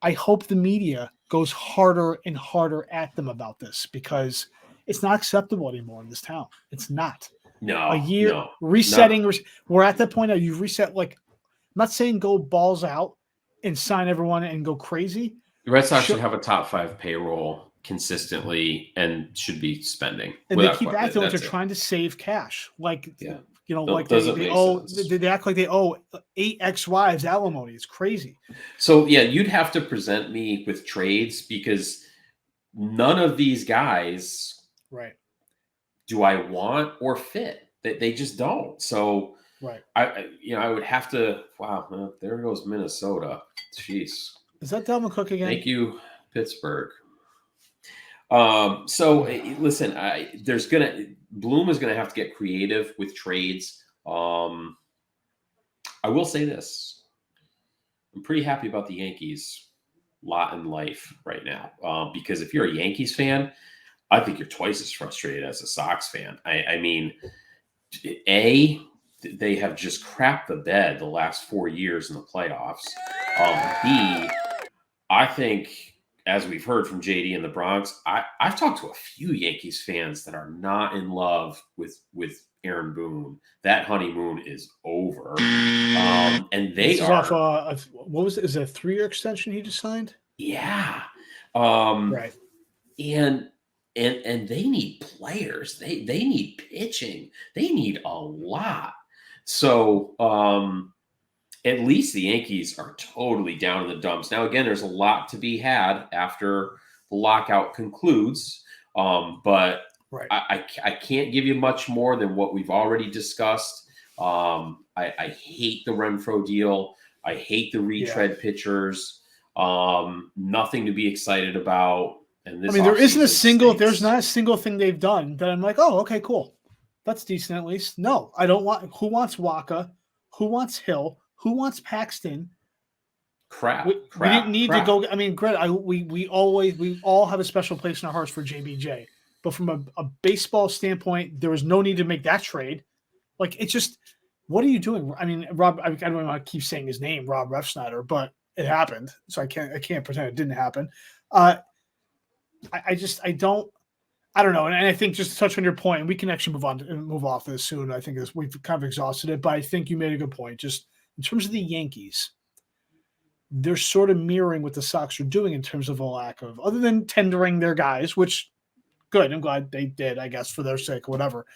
I hope the media goes harder and harder at them about this because it's not acceptable anymore in this town. It's not. Resetting. We're at that point now. You've reset. Like, I'm not saying go balls out and sign everyone and go crazy. The Red Sox should have a top 5 payroll consistently and should be spending. And they keep acting like they're trying to save cash. Like, like they act like they owe 8 ex-wives alimony. It's crazy. So, you'd have to present me with trades because none of these guys do I want or fit. They just don't. So, I would have to. Wow, there goes Minnesota. Jeez. Is that Dalvin Cook again? Thank you, Pittsburgh. So listen, Bloom is gonna have to get creative with trades. I will say this: I'm pretty happy about the Yankees' lot in life right now. Because if you're a Yankees fan, I think you're twice as frustrated as a Sox fan. I mean, they have just crapped the bed the last 4 years in the playoffs. B, I think, as we've heard from JD in the Bronx, I've talked to a few Yankees fans that are not in love with Aaron Boone. That honeymoon is over. And they are off what was it? Is it a 3-year extension he just signed? Yeah. Right. And they need players. They need pitching. They need a lot. So at least the Yankees are totally down in the dumps. Now, again, there's a lot to be had after the lockout concludes. But I can't give you much more than what we've already discussed. I hate the Renfroe deal. I hate the retread pitchers. Nothing to be excited about. And this there's not a single thing they've done that I'm like, oh, okay, cool. That's decent at least. No, I don't want. Who wants Waka? Who wants Hill? Who wants Paxton? We didn't need to go. I mean, Greg, we all have a special place in our hearts for JBJ. But from a baseball standpoint, there was no need to make that trade. Like, it's just, what are you doing? I mean, Rob, I don't want to keep saying his name, Rob Refsnyder, but it happened. So I can't pretend it didn't happen. I don't know. And I think, just to touch on your point, and we can actually move off this soon. I think we've kind of exhausted it, but I think you made a good point. Just in terms of the Yankees, they're sort of mirroring what the Sox are doing in terms of a lack of, other than tendering their guys, which good. I'm glad they did, I guess, for their sake or whatever.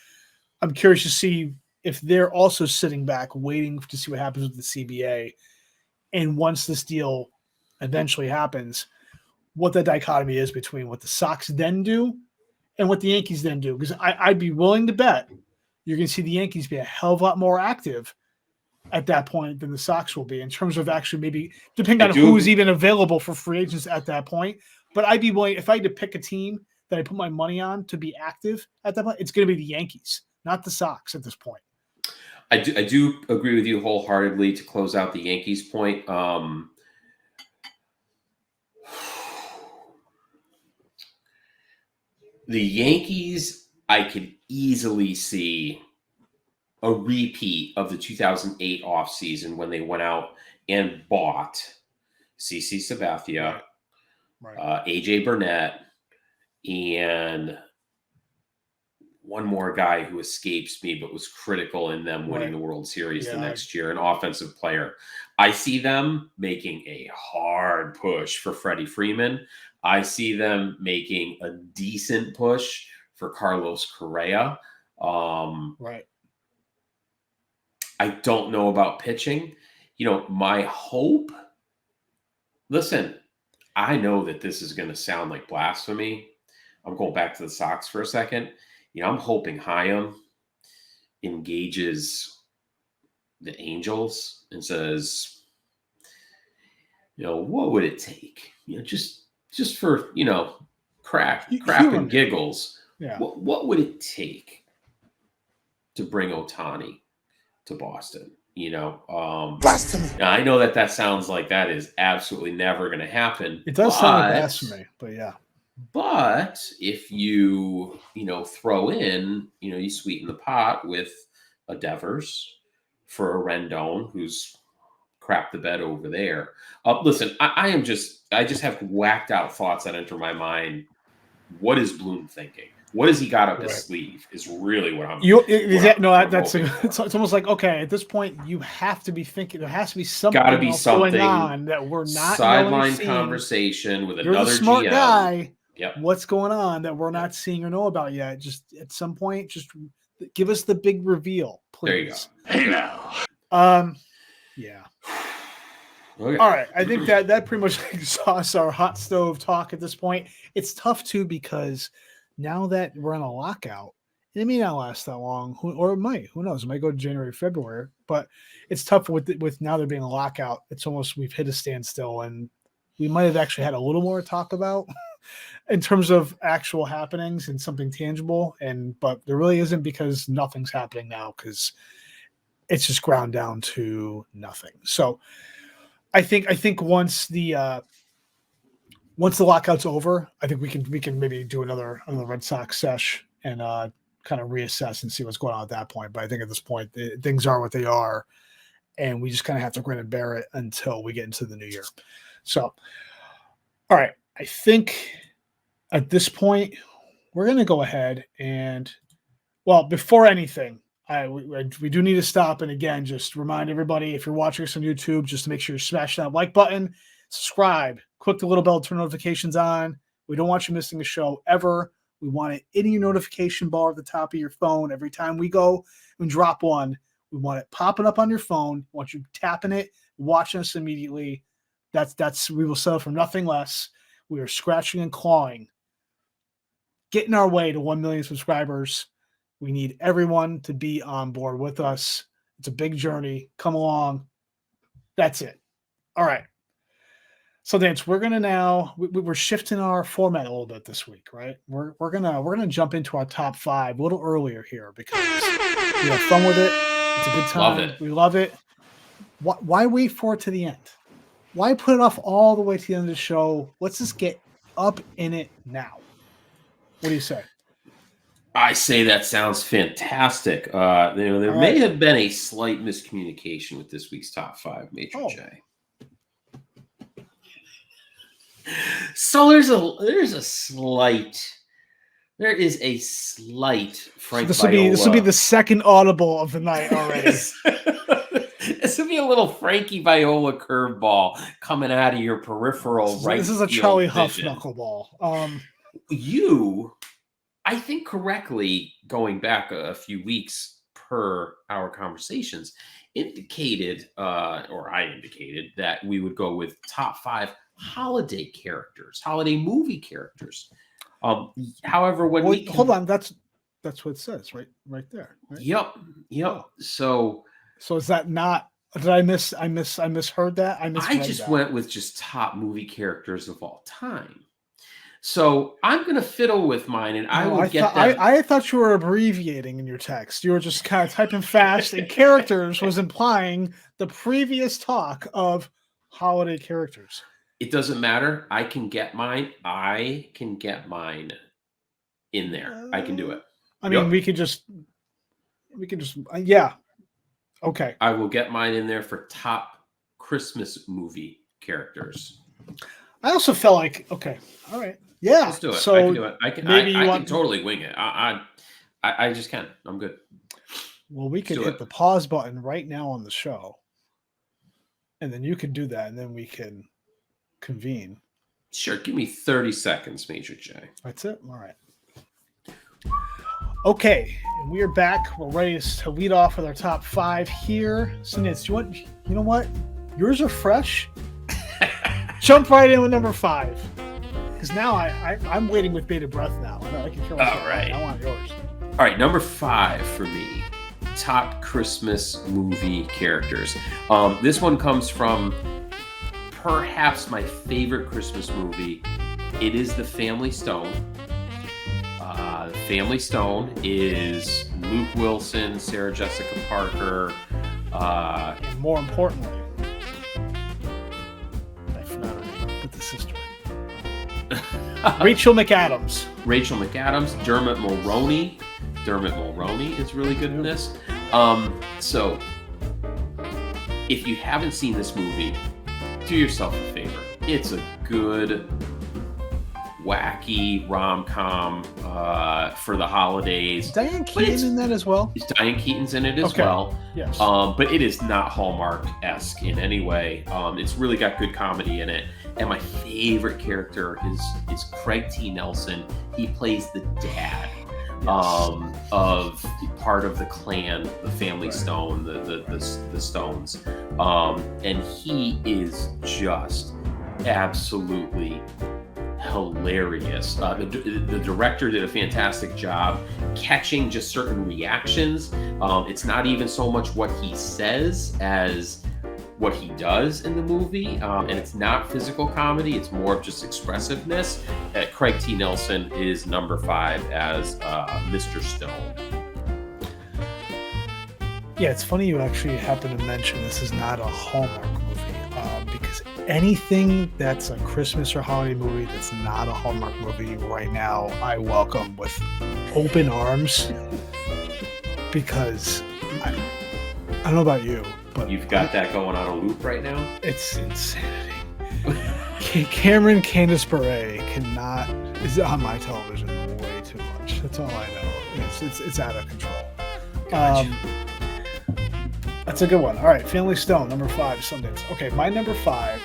I'm curious to see if they're also sitting back waiting to see what happens with the CBA. And once this deal eventually happens, what the dichotomy is between what the Sox then do and what the Yankees then do. Because I'd be willing to bet you're going to see the Yankees be a hell of a lot more active at that point than the Sox will be in terms of actually maybe depending on who's even available for free agents at that point. But I'd be willing, if I had to pick a team that I put my money on to be active at that point, it's going to be the Yankees, not the Sox at this point. I do agree with you wholeheartedly to close out the Yankees point. The Yankees, I could easily see a repeat of the 2008 offseason when they went out and bought CC Sabathia, Right. AJ Burnett, and one more guy who escapes me but was critical in them winning the World Series the next year, an offensive player. I see them making a hard push for Freddie Freeman. I see them making a decent push for Carlos Correa. Right. I don't know about pitching. My hope, listen, I know that this is going to sound like blasphemy. I'm going back to the Sox for a second. I'm hoping Chaim engages the Angels and says, what would it take? Just for, crap and giggles. Yeah. What would it take to bring Ohtani to Boston? Blasphemy. I know that sounds like that is absolutely never going to happen. It does sound like blasphemy, but yeah. But if you, throw in, you sweeten the pot with a Devers for a Rendon who's crapped the bed over there. Listen, I just have whacked out thoughts that enter my mind. What is Bloom thinking? What has he got up his sleeve is really what I'm. It's almost like, okay, at this point you have to be thinking there has to be something going on that we're not sideline conversation with You're another the smart GM. guy. Yep. What's going on that we're not seeing or know about yet? Just at some point, just give us the big reveal, please. There you go. Hey now. Yeah. Okay. All right. I think that pretty much exhausts our hot stove talk at this point. It's tough too because now that we're in a lockout, it may not last that long, or it might. Who knows? It might go to January, February. But it's tough with now there being a lockout. It's almost we've hit a standstill, and we might have actually had a little more to talk about in terms of actual happenings and something tangible. But there really isn't because nothing's happening now because it's just ground down to nothing. So I think once the lockout's over, I think we can maybe do another Red Sox sesh and kind of reassess and see what's going on at that point. But I think at this point things are what they are, and we just kind of have to grin and bear it until we get into the new year. So, all right, I think at this point we're going to go ahead and, well, before anything, we do need to stop and again just remind everybody, if you're watching us on YouTube, just to make sure you smash that like button, subscribe, click the little bell to turn notifications on. We don't want you missing a show ever. We want it in your notification bar at the top of your phone. Every time we go and drop one, we want it popping up on your phone. We want you tapping it, watching us immediately. That's we will sell for nothing less. We are scratching and clawing, getting our way to 1 million subscribers. We need everyone to be on board with us. It's a big journey. Come along. That's it. All right. So, Dance, we're gonna now we're shifting our format a little bit this week, right? We're gonna jump into our top 5 a little earlier here because we have fun with it. It's a good time. Love it. We love it. Why wait for it to the end? Why put it off all the way to the end of the show? Let's just get up in it now. What do you say? I say that sounds fantastic. There may have been a slight miscommunication with this week's top 5, Major J. So there is a slight Frank Viola. This will be the second audible of the night already. This would be a little Frankie Viola curveball coming out of your peripheral right. This is a Charlie Huff knuckleball. You, I think correctly, going back a few weeks per our conversations, indicated, or I indicated, that we would go with top 5 holiday characters, holiday movie characters. However, hold on, that's what it says right there. Right? Yep. Oh. So is that not Did I misheard that? I just went with just top movie characters of all time. So I'm gonna fiddle with mine, and I thought you were abbreviating in your text. You were just kind of typing fast, and characters was implying the previous talk of holiday characters. It doesn't matter. I can get mine. In there. I can do it. I mean, we could just, yeah. Okay. I will get mine in there for top Christmas movie characters. I also felt like, okay, all right. Yeah. Let's do it. So I can do it. I can totally wing it. I just can. I'm good. Well, we could hit the pause button right now on the show. And then you can do that, and then we can convene. Sure. Give me 30 seconds, Major J. That's it? All right. Okay, and we are back. We're ready to lead off with our top 5 here. Sundance, you know what? Yours are fresh. Jump right in with number 5. Because now I'm waiting with bated breath now. I can hear All right. I want yours. All right, number 5 for me. Top Christmas movie characters. This one comes from perhaps my favorite Christmas movie. It is The Family Stone. Family Stone is Luke Wilson, Sarah Jessica Parker. And more importantly, I forgot her name, but the sister. Rachel McAdams. Dermot Mulroney. Dermot Mulroney is really good in this. So, if you haven't seen this movie, do yourself a favor. It's a good, wacky rom-com for the holidays. Is Diane Keaton in that as well? Diane Keaton's in it as well. Yes. But it is not Hallmark-esque in any way. It's really got good comedy in it. And my favorite character is Craig T. Nelson. He plays the dad of part of the clan, the Family Stone, the Stones. And he is just absolutely hilarious. The director did a fantastic job catching just certain reactions. It's not even so much what he says as what he does in the movie, and it's not physical comedy, it's more of just expressiveness. Craig T. Nelson is number 5 as Mr. Stone. Yeah, it's funny you actually happen to mention this is not a Hallmark movie, because anything that's a Christmas or holiday movie that's not a Hallmark movie right now, I welcome with open arms, because I don't know about you, but you've got that going on a loop right now? It's insanity. Cameron Candice Bure is on my television way too much. That's all I know. It's out of control. Gotcha. That's a good one. All right, Family Stone, number 5, Sundance. Okay, my number 5.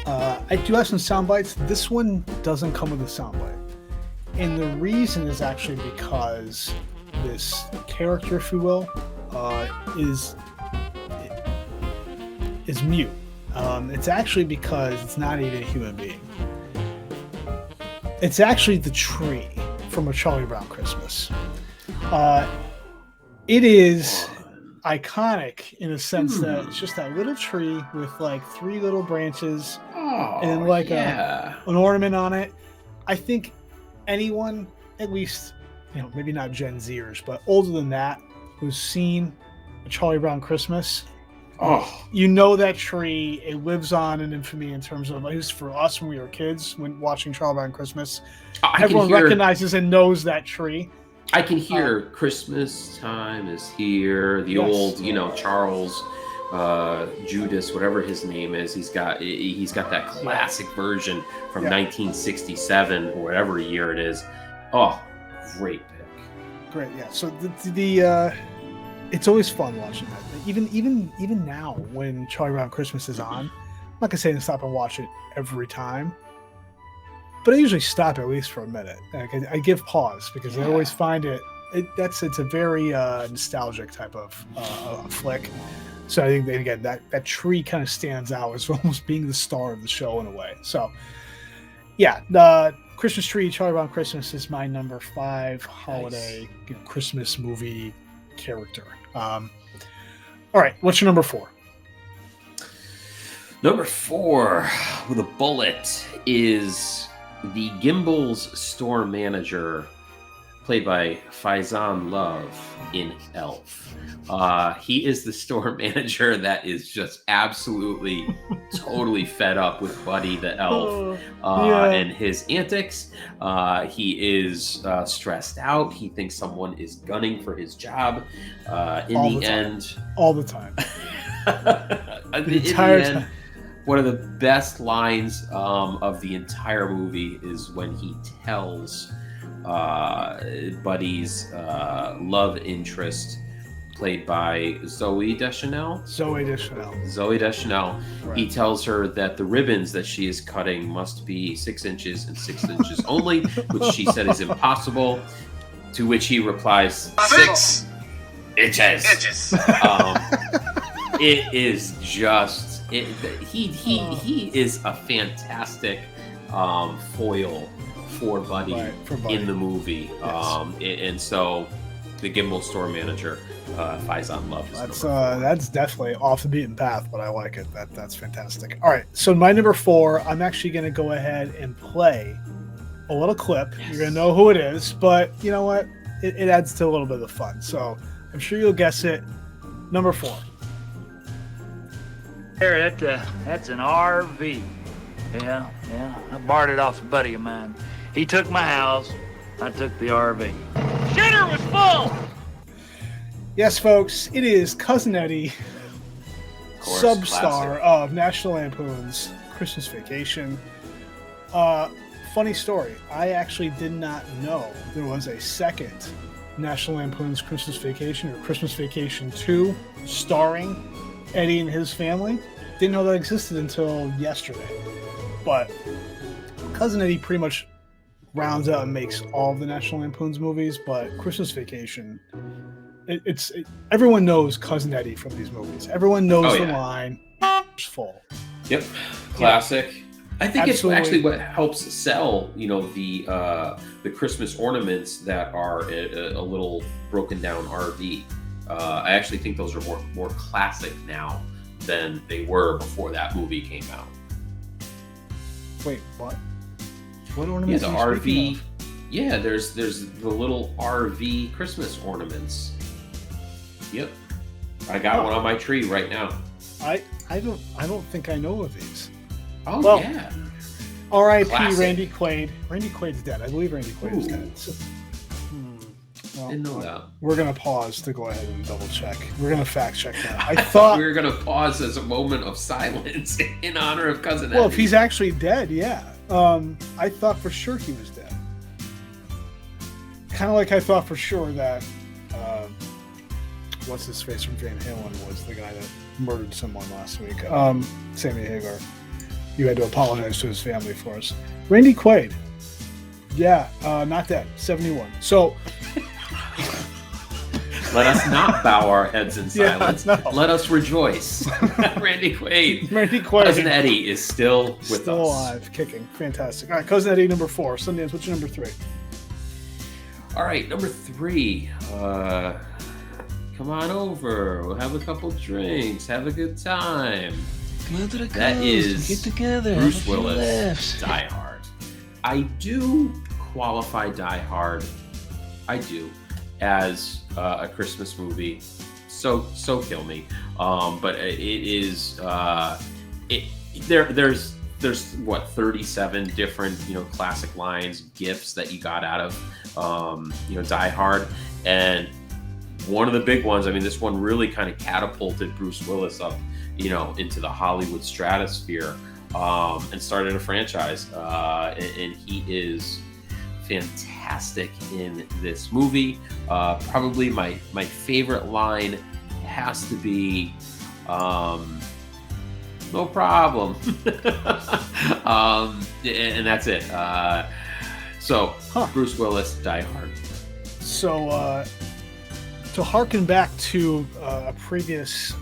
I do have some sound bites. This one doesn't come with a sound bite. And the reason is actually because this character, if you will, is mute. It's actually because it's not even a human being. It's actually the tree from A Charlie Brown Christmas. It is iconic in a sense that it's just that little tree with like 3 little branches and like an ornament on it. I think anyone, at least, maybe not Gen Zers, but older than that, who's seen A Charlie Brown Christmas, that tree, it lives on in infamy in terms of, at least for us when we were kids, when watching Charlie Brown Christmas. Everyone recognizes and knows that tree. I can hear Christmas time is here. The old, Charles Judas, whatever his name is, he's got that classic version from 1967 or whatever year it is. Oh, great pick. Great, yeah. So the it's always fun watching that. Even now when Charlie Brown Christmas is on, I'm not gonna say to stop and watch it every time, but I usually stop at least for a minute. I give pause because I always find it's a very nostalgic type of flick. So I think that, again, that tree kind of stands out as almost being the star of the show in a way. So yeah, the Christmas tree, Charlie Brown Christmas is my number 5 holiday Christmas movie character. All right, what's your number 4? Number 4 with a bullet is the Gimbals store manager, played by Faizan Love in Elf. He is the store manager that is just absolutely, totally fed up with Buddy the elf and his antics. He is stressed out. He thinks someone is gunning for his job. In the end, all the time. The entire time. One of the best lines of the entire movie is when he tells Buddy's love interest, played by Zooey Deschanel. Right. He tells her that the ribbons that she is cutting must be 6 inches and 6 inches only, which she said is impossible. To which he replies, 6 inches. It is just. He is a fantastic foil for Buddy in the movie. Yes. And so the Gimbal store manager, Faizan Love. That's definitely off the beaten path, but I like it. That's fantastic. All right, so my number 4, I'm actually going to go ahead and play a little clip. Yes. You're going to know who it is, but you know what? It adds to a little bit of fun. So I'm sure you'll guess it. Number 4. There, that's an RV. Yeah. I borrowed it off a buddy of mine. He took my house. I took the RV. Shitter was full! Yes, folks, it is Cousin Eddie, substar classic of National Lampoon's Christmas Vacation. Funny story, I actually did not know there was a second National Lampoon's Christmas Vacation, or Christmas Vacation 2, starring Eddie and his family. Didn't know that existed until yesterday. But Cousin Eddie pretty much rounds out and makes all of the National Lampoon's movies, but Christmas Vacation, everyone knows Cousin Eddie from these movies. Everyone knows the line, it's full. Yep, classic. Yeah. I think it's actually what helps sell, the Christmas ornaments that are a little broken down RV. I actually think those are more classic now than they were before that movie came out. Wait, what? What ornaments? Yeah, the RV. Yeah, there's the little RV Christmas ornaments. Yep, I got one on my tree right now. I don't think I know of these. Oh, well, yeah. R.I.P. Randy Quaid. Randy Quaid's dead. I believe Randy Quaid is dead. So, didn't know that. We're going to pause to go ahead and double check. We're going to fact check that. I thought we were going to pause as a moment of silence in honor of Cousin Eddie. Well, if he's actually dead, yeah. I thought for sure he was dead. Kind of like I thought for sure that what's his face from Van Halen was the guy that murdered someone last week. Sammy Hagar. You had to apologize to his family for us. Randy Quaid. Yeah, not dead. 71. So let us not bow our heads in silence. Yeah, no. Let us rejoice. Randy Quaid. Cousin Eddie is still with us. Still alive, kicking. Fantastic. All right, Cousin Eddie, number 4. Sundance, what's your number 3? All right, number 3. Come on over. We'll have a couple drinks. Have a good time. Come out to the that coast, is get together, Bruce Willis, Die Hard. I do qualify Die Hard. I do. As a Christmas movie, so kill me. But it is there's what 37 different classic lines, gifts that you got out of Die Hard, and one of the big ones. I mean, this one really kind of catapulted Bruce Willis up, into the Hollywood stratosphere, and started a franchise. And he is fantastic in this movie. Probably my favorite line has to be no problem. And that's it. Bruce Willis, Die Hard. So to harken back to a previous,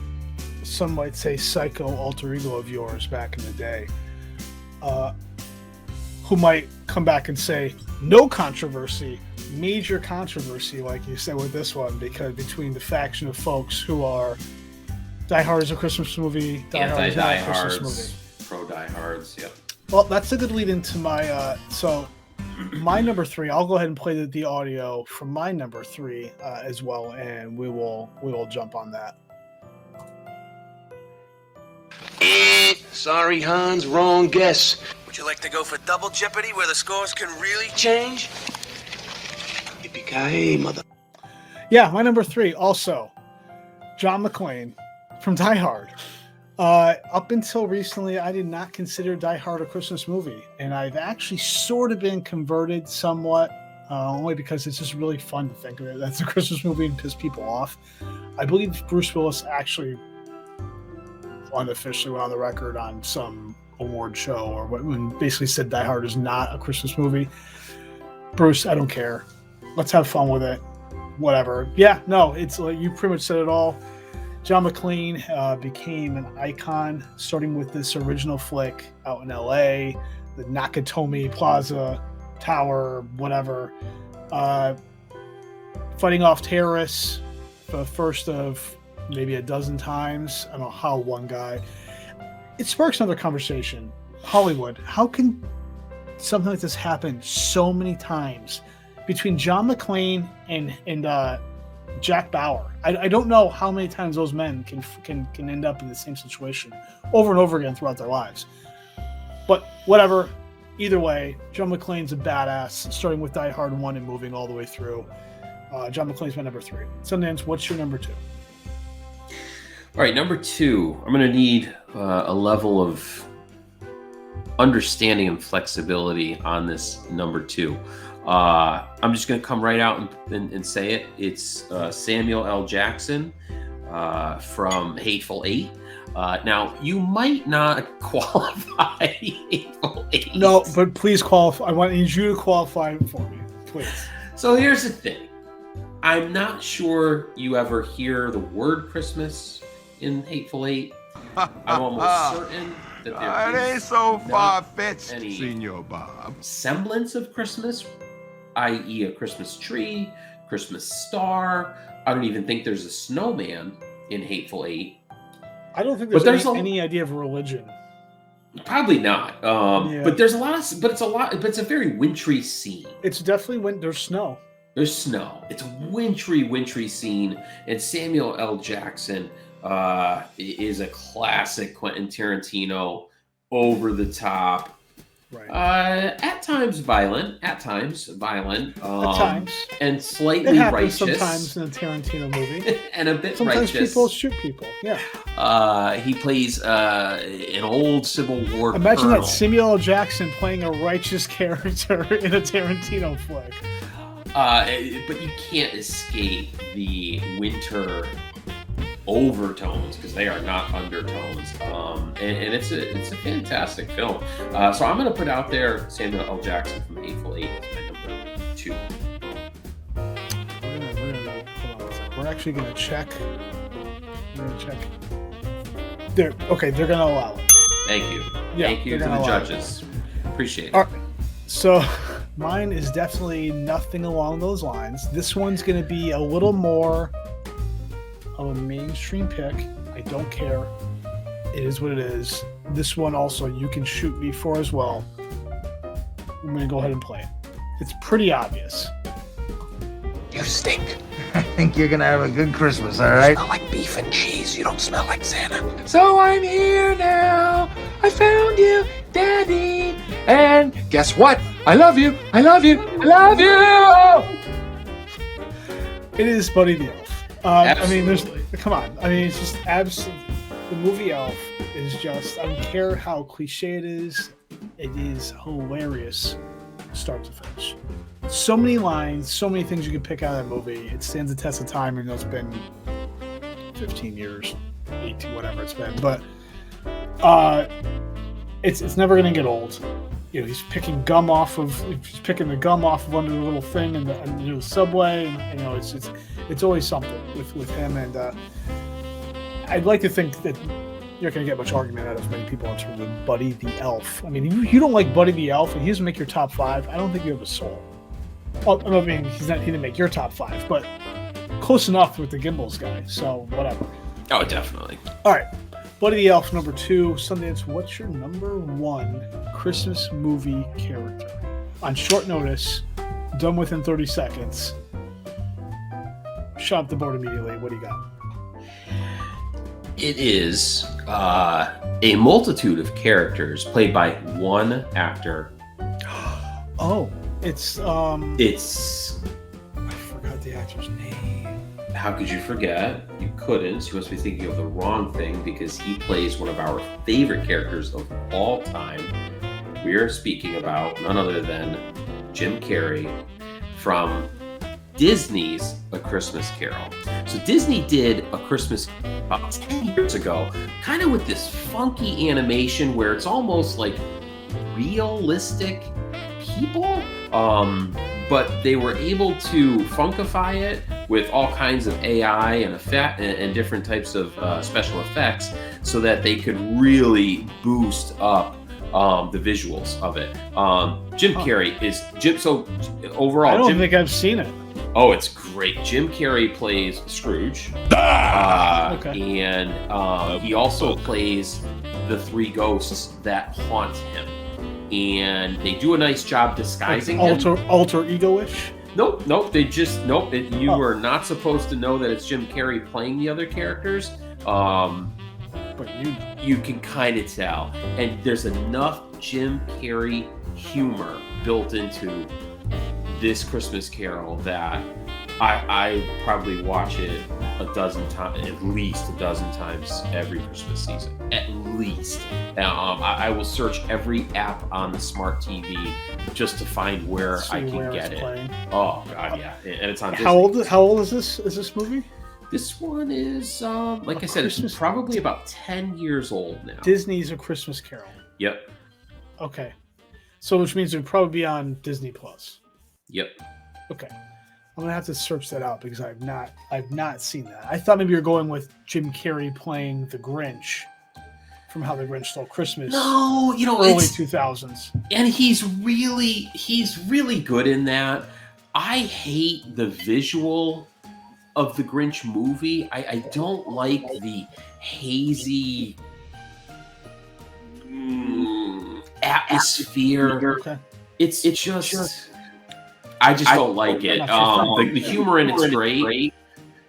some might say, psycho alter ego of yours back in the day, who might come back and say no controversy, major controversy, like you said with this one, because between the faction of folks who are Die Hard is a Christmas movie. Die Hard is not a Christmas movie. Pro diehards. Yep. Well, that's a good lead into my. So, my number 3. I'll go ahead and play the audio from my number 3 as well, and we will jump on that. Sorry, Hans, wrong guess. Would you like to go for double jeopardy where the scores can really change? Yippee-ki-yay, mother. Yeah, my number 3 also John McClane from Die Hard. Up until recently, I did not consider Die Hard a Christmas movie, and I've actually sort of been converted somewhat, only because it's just really fun to think of it. That's a Christmas movie and piss people off. I believe Bruce Willis actually unofficially went on the record on some award show or when basically said Die Hard is not a Christmas movie. Bruce, I don't care. Let's have fun with it. Whatever. Yeah, no, it's like you pretty much said it all. John McClane became an icon, starting with this original flick out in LA, the Nakatomi Plaza Tower, whatever, fighting off terrorists for the first of maybe a dozen times. I don't know how one guy. It sparks another conversation. Hollywood, how can something like this happen so many times between John McClane and Jack Bauer? I don't know how many times those men can end up in the same situation over and over again throughout their lives. But whatever. Either way, John McClane's a badass, starting with Die Hard 1 and moving all the way through. John McClane's my number 3. Sundance, what's your number 2? All right, number 2. I'm going to need a level of understanding and flexibility on this number 2. I'm just going to come right out and say it. It's Samuel L. Jackson from Hateful Eight. Now, you might not qualify Hateful Eight. No, but please qualify. I need you to qualify for me, please. So here's the thing. I'm not sure you ever hear the word Christmas in Hateful Eight. I'm almost certain that there is so far-fetched, any Senior Bob semblance of Christmas, i.e. a Christmas tree, Christmas star. I don't even think there's a snowman in Hateful Eight. I don't think there's any idea of religion. Probably not. But there's a lot of, but it's a very wintry scene. It's definitely when there's snow. There's snow. It's a wintry scene. And Samuel L. Jackson is a classic Quentin Tarantino, over the top. Right. At times violent, at times, and slightly it happens righteous. Sometimes in a Tarantino movie, and a bit sometimes righteous. People shoot people. Yeah. He plays an old Civil War. Imagine colonel. that Samuel L. Jackson playing a righteous character in a Tarantino flick. But you can't escape the winter overtones because they are not undertones, and it's a fantastic film. So I'm going to put out there Samuel L. Jackson from Hateful Eight as my number 2. Hold on a second. We're actually going to check. They're going to allow it. Thank you. Yeah, Thank you to the judges. Appreciate it. All right. So mine is definitely nothing along those lines. This one's going to be a little more of a mainstream pick. I don't care. It is what it is. This one also you can shoot me for as well. I'm going to go ahead and play it. It's pretty obvious. You stink. I think you're gonna have a good Christmas, all right? You smell like beef and cheese. You don't smell like Santa. So I'm here now. I found you, Daddy. And guess what? I love you. I love you. I love you. It is Buddy the Elf. I mean, come on. I mean, it's just absolutely. The movie Elf is just. I don't care how cliche it is hilarious, start to finish. So many lines, so many things you can pick out of that movie. It stands the test of time, even though it's been 15 years, 18, whatever it's been. But it's never going to get old. You know, he's picking the gum off of under the little thing in the subway. And, you know, it's always something with him. And I'd like to think that you're not going to get much argument out of many people in terms of Buddy the Elf. I mean, if you don't like Buddy the Elf and he doesn't make your top 5, I don't think you have a soul. Well, I mean, he didn't make your top 5, but close enough with the Gimbals guy. So whatever. Oh, definitely. All right. Buddy the Elf, number 2. Sundance, what's your number 1 Christmas movie character? On short notice, done within 30 seconds. Shut up the board immediately. What do you got? It is a multitude of characters played by one actor. Oh, it's I forgot the actor's name. How could you forget? You couldn't. You must be thinking of the wrong thing because he plays one of our favorite characters of all time. We are speaking about none other than Jim Carrey from Disney's A Christmas Carol. So Disney did A Christmas about 10 years ago, kind of with this funky animation where it's almost like realistic people, but they were able to funkify it with all kinds of AI and effect and different types of special effects so that they could really boost up the visuals of it. Jim Carrey is Jim. So overall, I don't think I've seen it. Oh, it's great. Jim Carrey plays Scrooge. Okay. And he also plays the 3 ghosts that haunt him. And they do a nice job disguising him. Alter ego-ish? Nope. You are not supposed to know that it's Jim Carrey playing the other characters. But you can kind of tell. And there's enough Jim Carrey humor built into this Christmas Carol that I probably watch it at least a dozen times every Christmas season. At least. I will search every app on the smart TV just to find where I can get it. Playing. Oh God, yeah, and it's on Disney. How old is this? Is this movie? This one is like I said, it's probably about 10 years old now. Disney's A Christmas Carol. Yep. Okay, so which means it would probably be on Disney Plus. Yep. Okay. I'm gonna have to search that out because I've not seen that. I thought maybe you're going with Jim Carrey playing the Grinch from How the Grinch Stole Christmas. No, early 2000s. And he's really good in that. I hate the visual of the Grinch movie. I don't like the hazy atmosphere. Okay. It's just I just don't like it. The humor in it's great.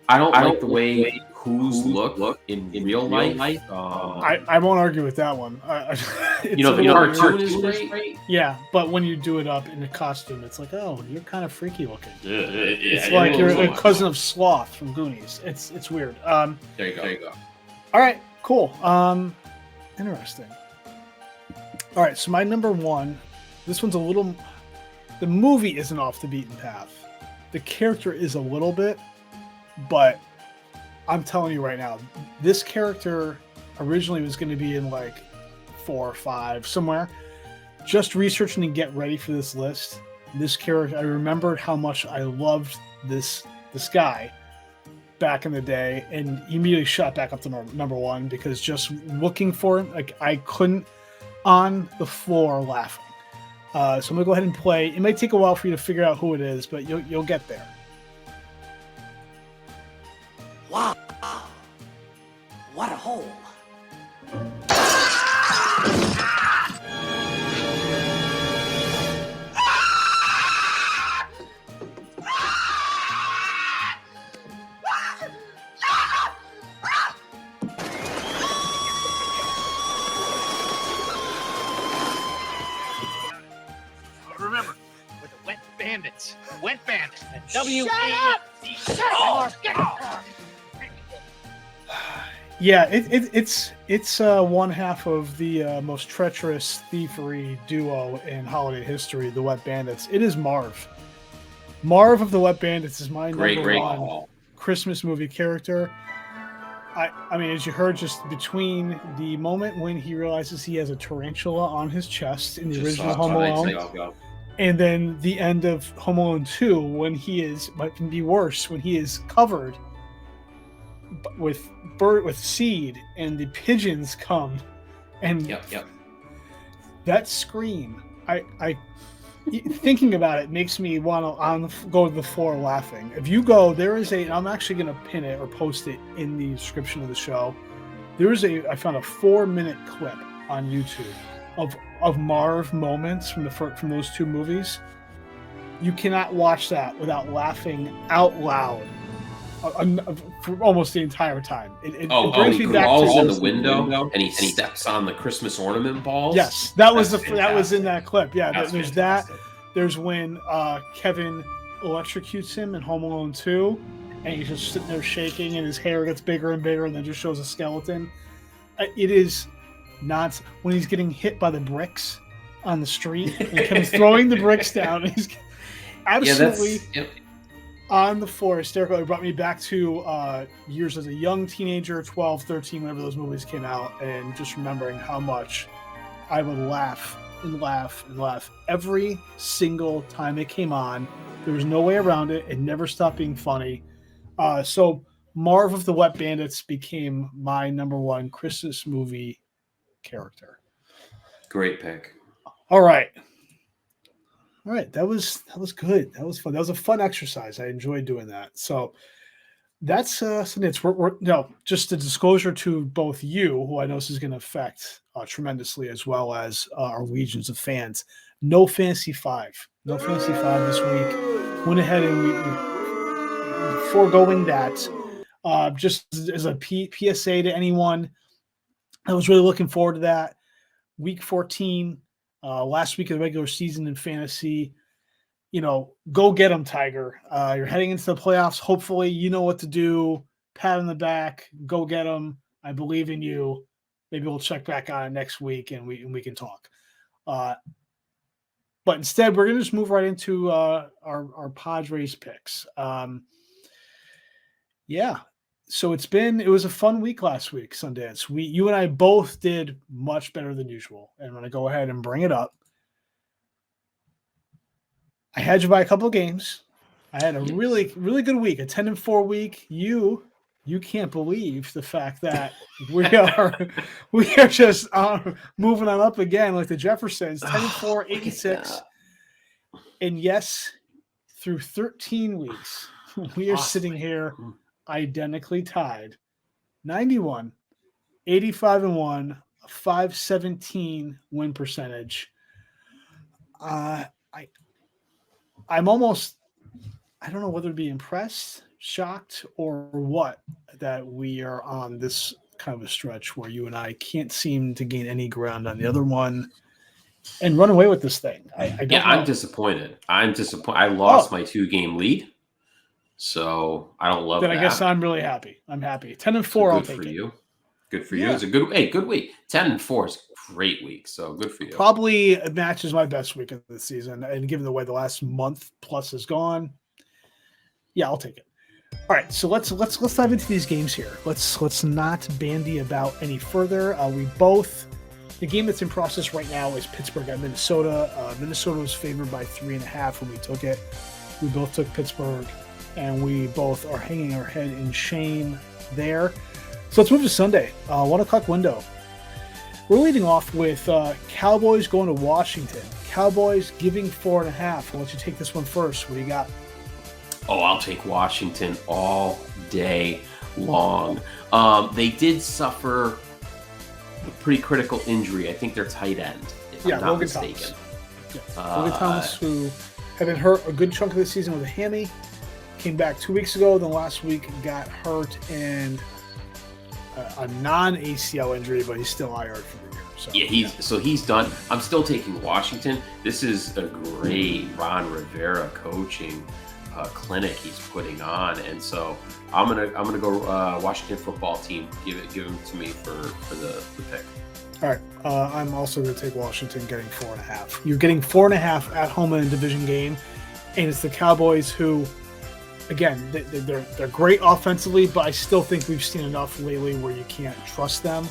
I don't like the way Who's look in real life. I won't argue with that one. The cartoon is great. Yeah, but when you do it up in a costume, it's like, oh, you're kind of freaky looking. It's Yeah, like you're a cousin of Sloth from Goonies. It's weird. There you go. All right, cool. Interesting. All right, so my number 1, this one's a little. The movie isn't off the beaten path. The character is a little bit, but I'm telling you right now, this character originally was going to be in like 4 or 5 somewhere. Just researching to get ready for this list, this character, I remembered how much I loved this guy back in the day, and he immediately shot back up to number 1 because just looking for him, like I couldn't on the floor laughing. So I'm gonna go ahead and play. It might take a while for you to figure out who it is, but you'll get there. Wow. What a hole. Remember, with the Wet Bandits. W-A-N-D. Yeah, it's one half of the most treacherous thievery duo in holiday history, the Wet Bandits. It is Marv. Marv of the Wet Bandits is my number 1 Christmas movie character. I mean, as you heard, just between the moment when he realizes he has a tarantula on his chest in the original Home Alone, and then the end of Home Alone 2, when might be worse, when he is covered with seed and the pigeons come and Yep. that scream, thinking about it makes me want to go to the floor laughing. If you go, there is I'm actually going to pin it or post it in the description of the show. I found a 4-minute clip on YouTube of Marv moments from those two movies. You cannot watch that without laughing out loud for almost the entire time. It brings me back crawls to in the window and he steps on the Christmas ornament balls. Yes, that was in that clip. Yeah, That's there's fantastic. that. There's when Kevin electrocutes him in Home Alone 2, and he's just sitting there shaking, and his hair gets bigger and bigger, and then just shows a skeleton. It is not when he's getting hit by the bricks on the street, and Kevin's throwing the bricks down. He's absolutely on the floor, hysterical. It brought me back to years as a young teenager, 12, 13, whenever those movies came out, and just remembering how much I would laugh and laugh and laugh every single time it came on. There was no way around it. It never stopped being funny. So Marv of the Wet Bandits became my number one Christmas movie character. Great pick. All right. That was good. That was fun. That was a fun exercise. I enjoyed doing that. So that's just a disclosure to both you, who I know this is going to affect tremendously, as well as our legions of fans. No Fantasy 5. No Fantasy 5 this week. Went ahead and we foregoing that. Just as a PSA to anyone, I was really looking forward to that. Week 14, last week of the regular season in fantasy. Go get them, Tiger. You're heading into the playoffs. Hopefully, you know what to do. Pat on the back. Go get them. I believe in you. Maybe we'll check back on it next week and we can talk. But instead, we're going to just move right into our Padres picks. So it was a fun week last week, Sundance. You and I both did much better than usual. And I'm going to go ahead and bring it up. I had you by a couple of games. I had a really, really good week, a 10-4 week. You can't believe the fact that we are just moving on up again like the Jeffersons, 10-4, 86. And yes, through 13 weeks, we are sitting here identically tied. 91, 85-1, a 517 win percentage. I'm almost, I don't know whether to be impressed, shocked, or what that we are on this kind of a stretch where you and I can't seem to gain any ground on the other one and run away with this thing. I'm disappointed. I lost my 2-game lead, so I don't love that. Then I guess I'm really happy. I'm happy. 10-4, I'll take it. You. Good for you. It's a good week. 10-4 is a great week, so good for you. Probably matches my best week of the season, and given the way the last month plus has gone, yeah, I'll take it. All right, so let's dive into these games here. Let's not bandy about any further. The game that's in process right now is Pittsburgh at Minnesota. Minnesota was favored by 3.5 when we took it. We both took Pittsburgh, and we both are hanging our head in shame there. So let's move to Sunday, 1 o'clock window. We're leading off with Cowboys going to Washington. Cowboys giving 4.5. I'll let you take this one first. What do you got? Oh, I'll take Washington all day long. They did suffer a pretty critical injury. I think their tight end, if I'm not mistaken. Logan Thomas, who had been hurt a good chunk of the season with a hammy, came back 2 weeks ago. Then last week got hurt and a non-ACL injury, but he's still IR for the year. So he's done. I'm still taking Washington. This is a great Ron Rivera coaching clinic he's putting on, and so I'm gonna go Washington football team. Give him to me for the pick. All right, I'm also going to take Washington, getting 4.5. You're getting 4.5 at home in a division game, and it's the Cowboys who, again, they're great offensively, but I still think we've seen enough lately where you can't trust them.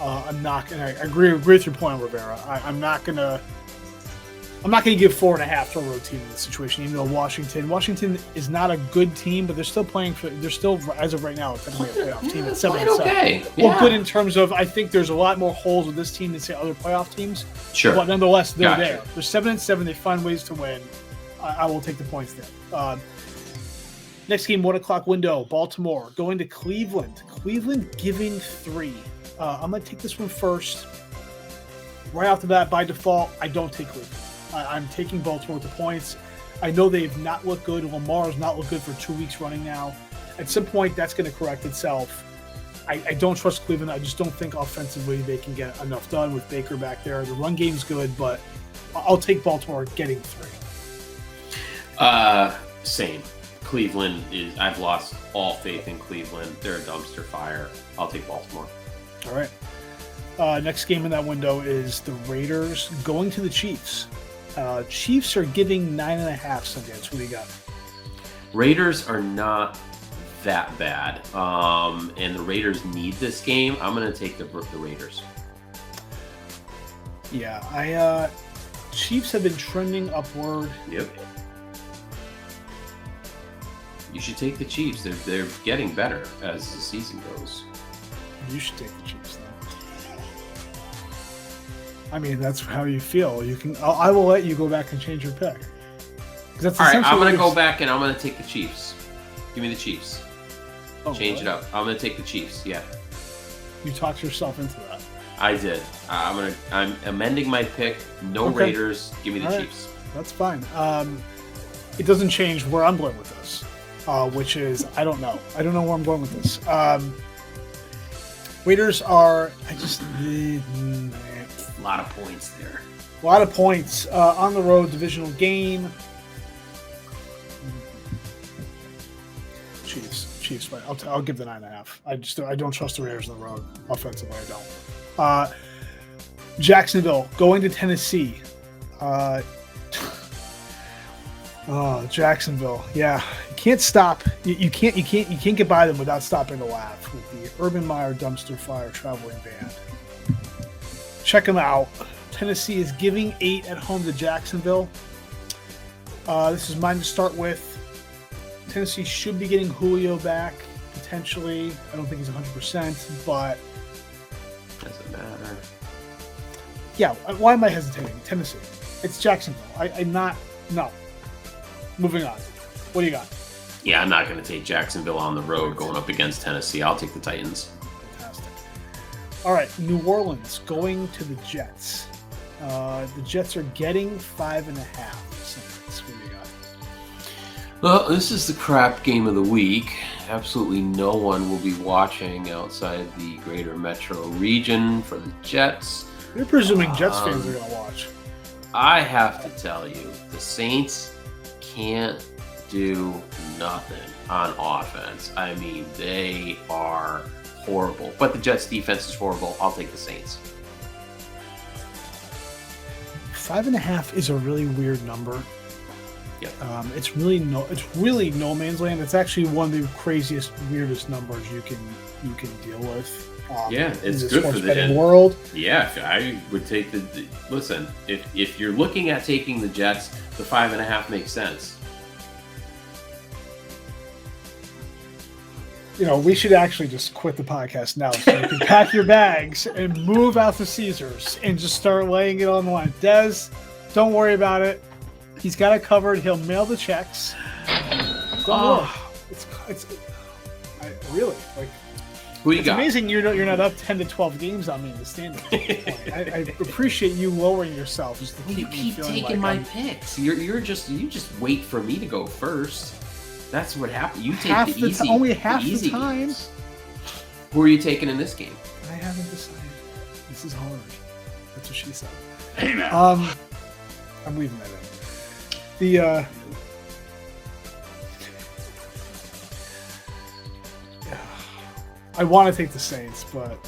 I'm not, and I agree with your point, Rivera. I'm not gonna I'm not going to give 4.5 to a road team in this situation, even though Washington is not a good team, but they're still as of right now, technically a playoff team at 7-7. Okay. Well, good in terms of, I think there's a lot more holes with this team than, say, other playoff teams. Sure. But nonetheless, they're Gotcha. there. They're 7-7. They find ways to win. I will take the points there. Next game, 1 o'clock window. Baltimore going to Cleveland. Cleveland giving 3. I'm going to take this one first. Right off the bat, by default, I don't take Cleveland. I'm taking Baltimore with the points. I know they've not looked good. Lamar's not looked good for 2 weeks running now. At some point, that's going to correct itself. I don't trust Cleveland. I just don't think offensively they can get enough done with Baker back there. The run game's good, but I'll take Baltimore getting 3. Same. Cleveland is. I've lost all faith in Cleveland. They're a dumpster fire. I'll take Baltimore. All right. Next game in that window is the Raiders going to the Chiefs. Chiefs are giving 9.5. Sundance. What do you got? Raiders are not that bad, and the Raiders need this game. I'm going to take the Raiders. Yeah, Chiefs have been trending upward. Yep. You should take the Chiefs. They're getting better as the season goes. You should take the Chiefs, though. I mean, that's how you feel. You can. I will let you go back and change your pick. That's all right, I'm going to go back and I'm going to take the Chiefs. Give me the Chiefs. Oh, change really? it up. I'm going to take the Chiefs. Yeah. You talked yourself into that. I did. I'm amending my pick. No Okay. Raiders. Give me the All right. Chiefs. That's fine. It doesn't change where I'm going with this, which is I don't know. I don't know where I'm going with this. Raiders are. A lot of points there. A lot of points on the road, divisional game. Chiefs. But I'll give the 9.5. I don't trust the Raiders on the road offensively. I don't. Jacksonville going to Tennessee. Jacksonville. Yeah, you can't stop. You can't get by them without stopping to laugh with the Urban Meyer Dumpster Fire traveling band. Check them out. Tennessee is giving 8 at home to Jacksonville. This is mine to start with. Tennessee should be getting Julio back, potentially. I don't think he's 100%, but... Doesn't matter. Yeah, why am I hesitating? Tennessee. It's Jacksonville. I'm not... No. Moving on. What do you got? Yeah, I'm not going to take Jacksonville on the road going up against Tennessee. I'll take the Titans. Fantastic. All right, New Orleans going to the Jets. The Jets are getting 5.5. So what do you got? Well, this is the crap game of the week. Absolutely no one will be watching outside the greater metro region for the Jets. You're presuming Jets fans are going to watch. I have to tell you, the Saints can't do nothing on offense. I mean, they are horrible. But the Jets' defense is horrible. I'll take the Saints. 5.5 is a really weird number. Yep. It's really no man's land. It's actually one of the craziest, weirdest numbers you can deal with. Yeah, it's in the good sports for betting the world. Yeah, I would take the listen. If you're looking at taking the Jets, the 5.5 makes sense. You know, we should actually just quit the podcast now so you can pack your bags and move out to Caesars and just start laying it on the line. Des, don't worry about it. He's got it covered. He'll mail the checks. Don't worry. It's really like. Who you it's got? Amazing you're not up 10 to 12 games on me in the standings. I appreciate you lowering yourself just to keep You me keep feeling taking like my picks. You just wait for me to go first. That's what happened. You take half the easy, only half the easy the time. games. Who are you taking in this game? I haven't decided. This is hard. That's what she said. Hey now. I'm leaving that in. The I want to take the Saints, but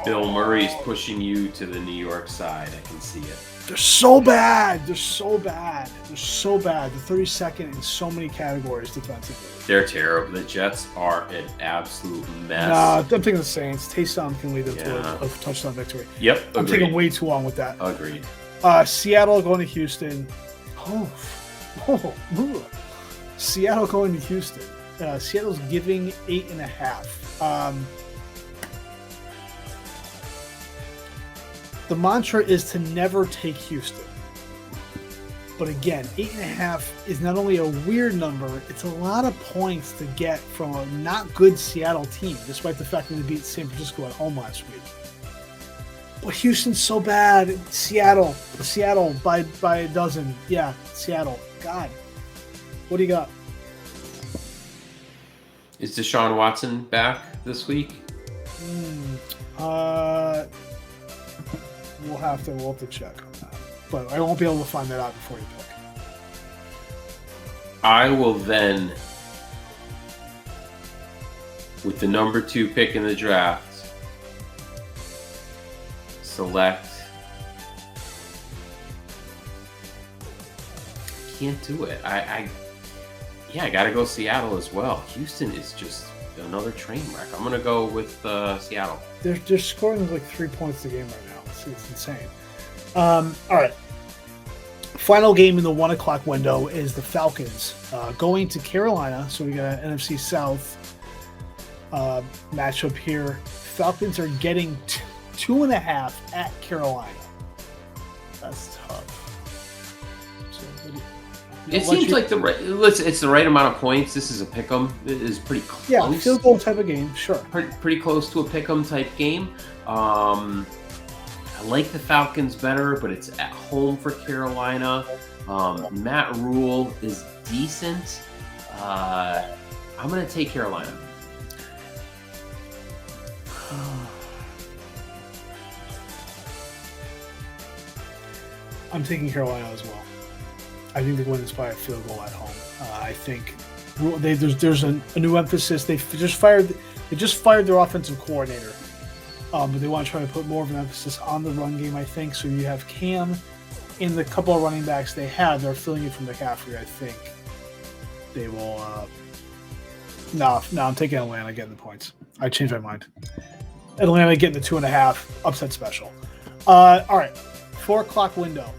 Bill Murray's pushing you to the New York side. I can see it. They're so bad. They're so bad. They're so bad. They're 32nd in so many categories defensively. They're terrible. The Jets are an absolute mess. Nah, I'm thinking the Saints. Taysom can lead them to a touchdown victory. Yep. I'm Agreed. taking way too long with that. Agreed. Seattle going to Houston. Seattle going to Houston. Seattle's giving 8.5. The mantra is to never take Houston. But again, 8.5 is not only a weird number, it's a lot of points to get from a not good Seattle team, despite the fact that they beat San Francisco at home last week. But Houston's so bad. Seattle by a dozen. Yeah, Seattle. God. What do you got? Is Deshaun Watson back this week? We'll have to check on that. But I won't be able to find that out before you pick. I will then, with the number 2 pick in the draft, select. Can't do it. I gotta go Seattle as well. Houston is just another train wreck. I'm gonna go with Seattle. They're scoring like 3 points a game right now. It's insane. All right. Final game in the 1 o'clock window is the Falcons going to Carolina. So we got an NFC South matchup here. Falcons are getting 2.5 at Carolina. That's tough. It seems like it's the right amount of points. This is a pick'em. It is pretty close. Yeah, field goal type of game, sure. Pretty close to a pick'em type game. I like the Falcons better, but it's at home for Carolina. Matt Rule is decent. I'm going to take Carolina. I'm taking Carolina as well. I think they win this by a field goal at home. I think there's a new emphasis. They just fired their offensive coordinator, but they want to try to put more of an emphasis on the run game. I think so. You have Cam in the couple of running backs they have. They're filling it from McCaffrey. I think they will. No, I'm taking Atlanta getting the points. I changed my mind. Atlanta getting the 2.5 upset special. All right, 4 o'clock window.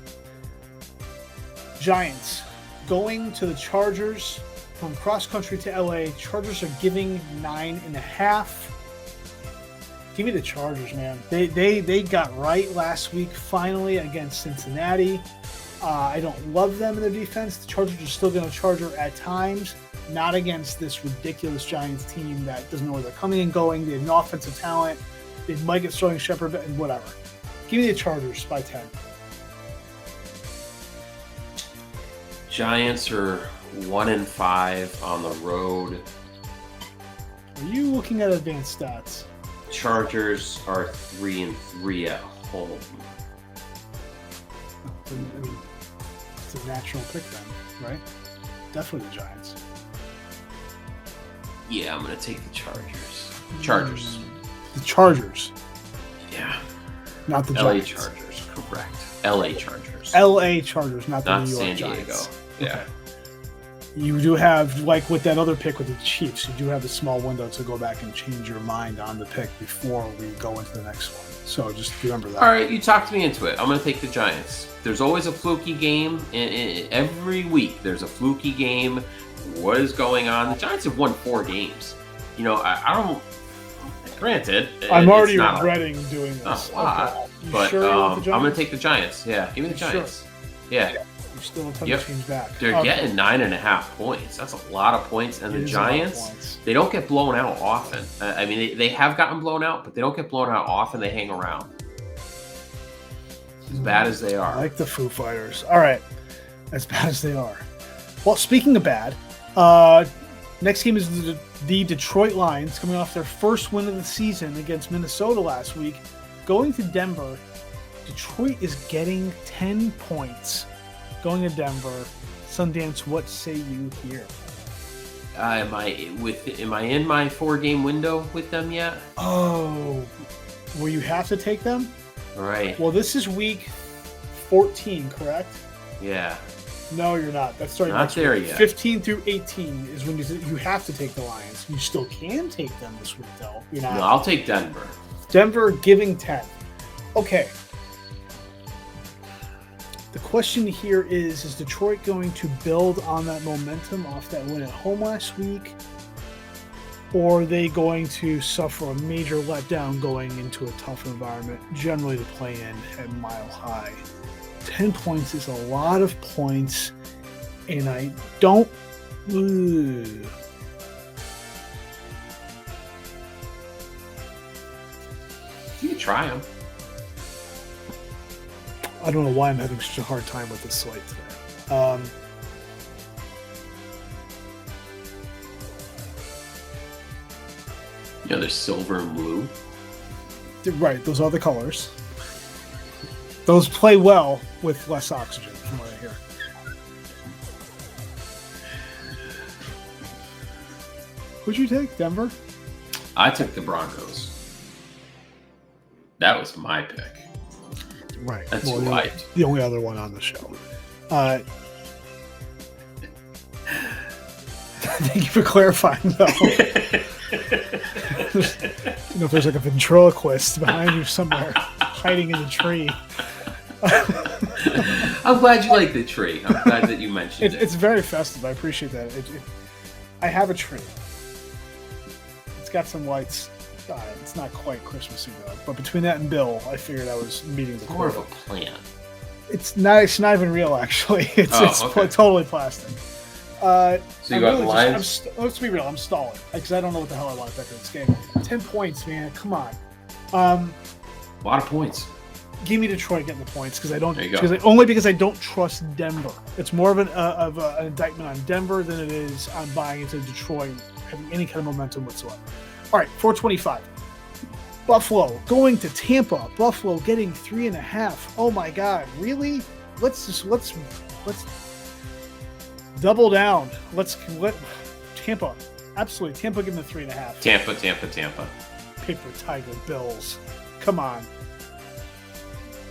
Giants going to the Chargers from cross country to LA. Chargers are giving 9.5. Give me the Chargers, man. They got right last week finally against Cincinnati. I don't love them in their defense. The Chargers are still going to Charger at times, not against this ridiculous Giants team that doesn't know where they're coming and going. They have no offensive talent. They might get Sterling Shepard and whatever. Give me the Chargers by 10. Giants are 1-5 on the road. Are you looking at advanced stats? Chargers are 3-3 at home. I mean, it's a natural pick then, right? Definitely the Giants. Yeah, I'm going to take the Chargers. Chargers. The Chargers. Yeah. Not the LA Giants. Chargers, correct. LA Chargers. LA Chargers, not the Not New York San Diego. Giants. Yeah. Okay. You do have, like with that other pick with the Chiefs, you do have a small window to go back and change your mind on the pick before we go into the next one. So just remember that. All right, you talked me into it. I'm going to take the Giants. There's always a fluky game. Every week there's a fluky game. What is going on? The Giants have won 4 games. You know, I don't... Granted, I'm already regretting doing this. Not a lot, okay. but sure I'm going to take the Giants. Yeah, give me the Giants. Sure. Yeah. You still have time to change back. They're getting 9.5 points. That's a lot of points. And the Giants, they don't get blown out often. I mean, they have gotten blown out, but they don't get blown out often. They hang around. As bad as they are. I like the Foo Fighters. All right. As bad as they are. Well, speaking of bad, next game is the Detroit Lions coming off their first win of the season against Minnesota last week. Going to Denver, Detroit is getting 10 points. Going to Denver. Sundance, what say you here? Am I in my 4-game window with them yet? Oh, well, you have to take them? All right. Well, this is week 14, correct? Yeah. No, you're not. That's starting Not next there week. yet. 15 through 18 is when you have to take the Lions. You still can take them this week, though. You're not. No, I'll take Denver. Denver giving 10. Okay. The question here is Detroit going to build on that momentum off that win at home last week? Or are they going to suffer a major letdown going into a tough environment, generally the play-in at Mile High? 10 points is a lot of points, and I don't... You can try them. I don't know why I'm having such a hard time with this slate today. Yeah, there's silver and blue. Right, those are the colors. Those play well with less oxygen, from what I hear. Who'd you take, Denver? I took the Broncos. That was my pick. Right. That's well, right. The only other one on the show. Thank you for clarifying, though. You know, if there's like a ventriloquist behind you somewhere, hiding in the tree. I'm glad you like the tree. I'm glad that you mentioned it. It's very festive. I appreciate that. I have a tree. It's got some lights. It's not quite Christmassy though. But between that and Bill, I figured I was meeting the More quota. of a plant. It's not even real, actually. It's okay. totally plastic. So you got the Lions? Let's be real. I'm stalling because I don't know what the hell I want to bet in this game. 10 points, man. Come on. A lot of points. Give me Detroit getting the points because I don't. There you go. Only because I don't trust Denver. It's more of an indictment on Denver than it is on buying into Detroit having any kind of momentum whatsoever. All right, 425. Buffalo going to Tampa. Buffalo getting 3.5. Oh my God, really? Let's double down. Let Tampa. Absolutely, Tampa give them the 3.5. Tampa. Paper Tiger Bills. Come on.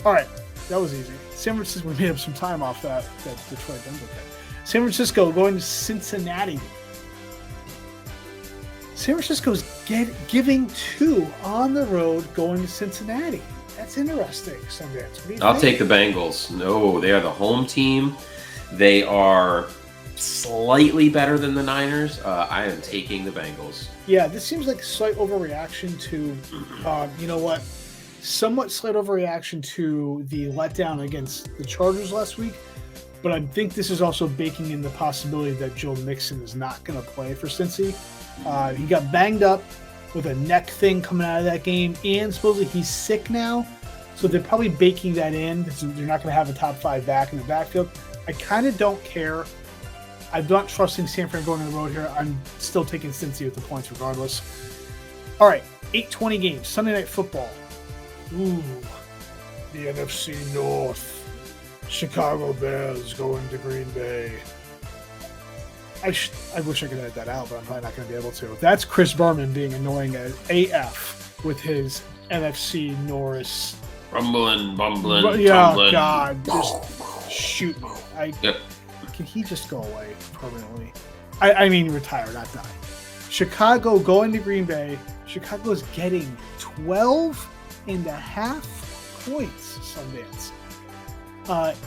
All right, that was easy. San Francisco, we made up some time off that Detroit Denver pick. San Francisco going to Cincinnati. San Francisco's giving 2 on the road going to Cincinnati. That's interesting, Sundance. I'll take the Bengals. No, they are the home team. They are slightly better than the Niners. I am taking the Bengals. Yeah, this seems like a slight overreaction to, you know what? Somewhat slight overreaction to the letdown against the Chargers last week. But I think this is also baking in the possibility that Joe Mixon is not going to play for Cincy. He got banged up with a neck thing coming out of that game, and supposedly he's sick now. So they're probably baking that in. They're not going to have a top 5 back in the backfield. I kind of don't care. I'm not trusting San Fran going on the road here. I'm still taking Cincy with the points regardless. All right, 8:20 games, Sunday Night Football. Ooh, the NFC North. Chicago Bears going to Green Bay. I wish I could edit that out, but I'm probably not going to be able to. That's Chris Berman being annoying as AF with his NFC Norris. Rumbling, bumbling, yeah, tumbling. God, just shoot me. Yep. Can he just go away permanently? I mean, retire, not die. Chicago going to Green Bay. Chicago's getting 12.5 points, Sundance.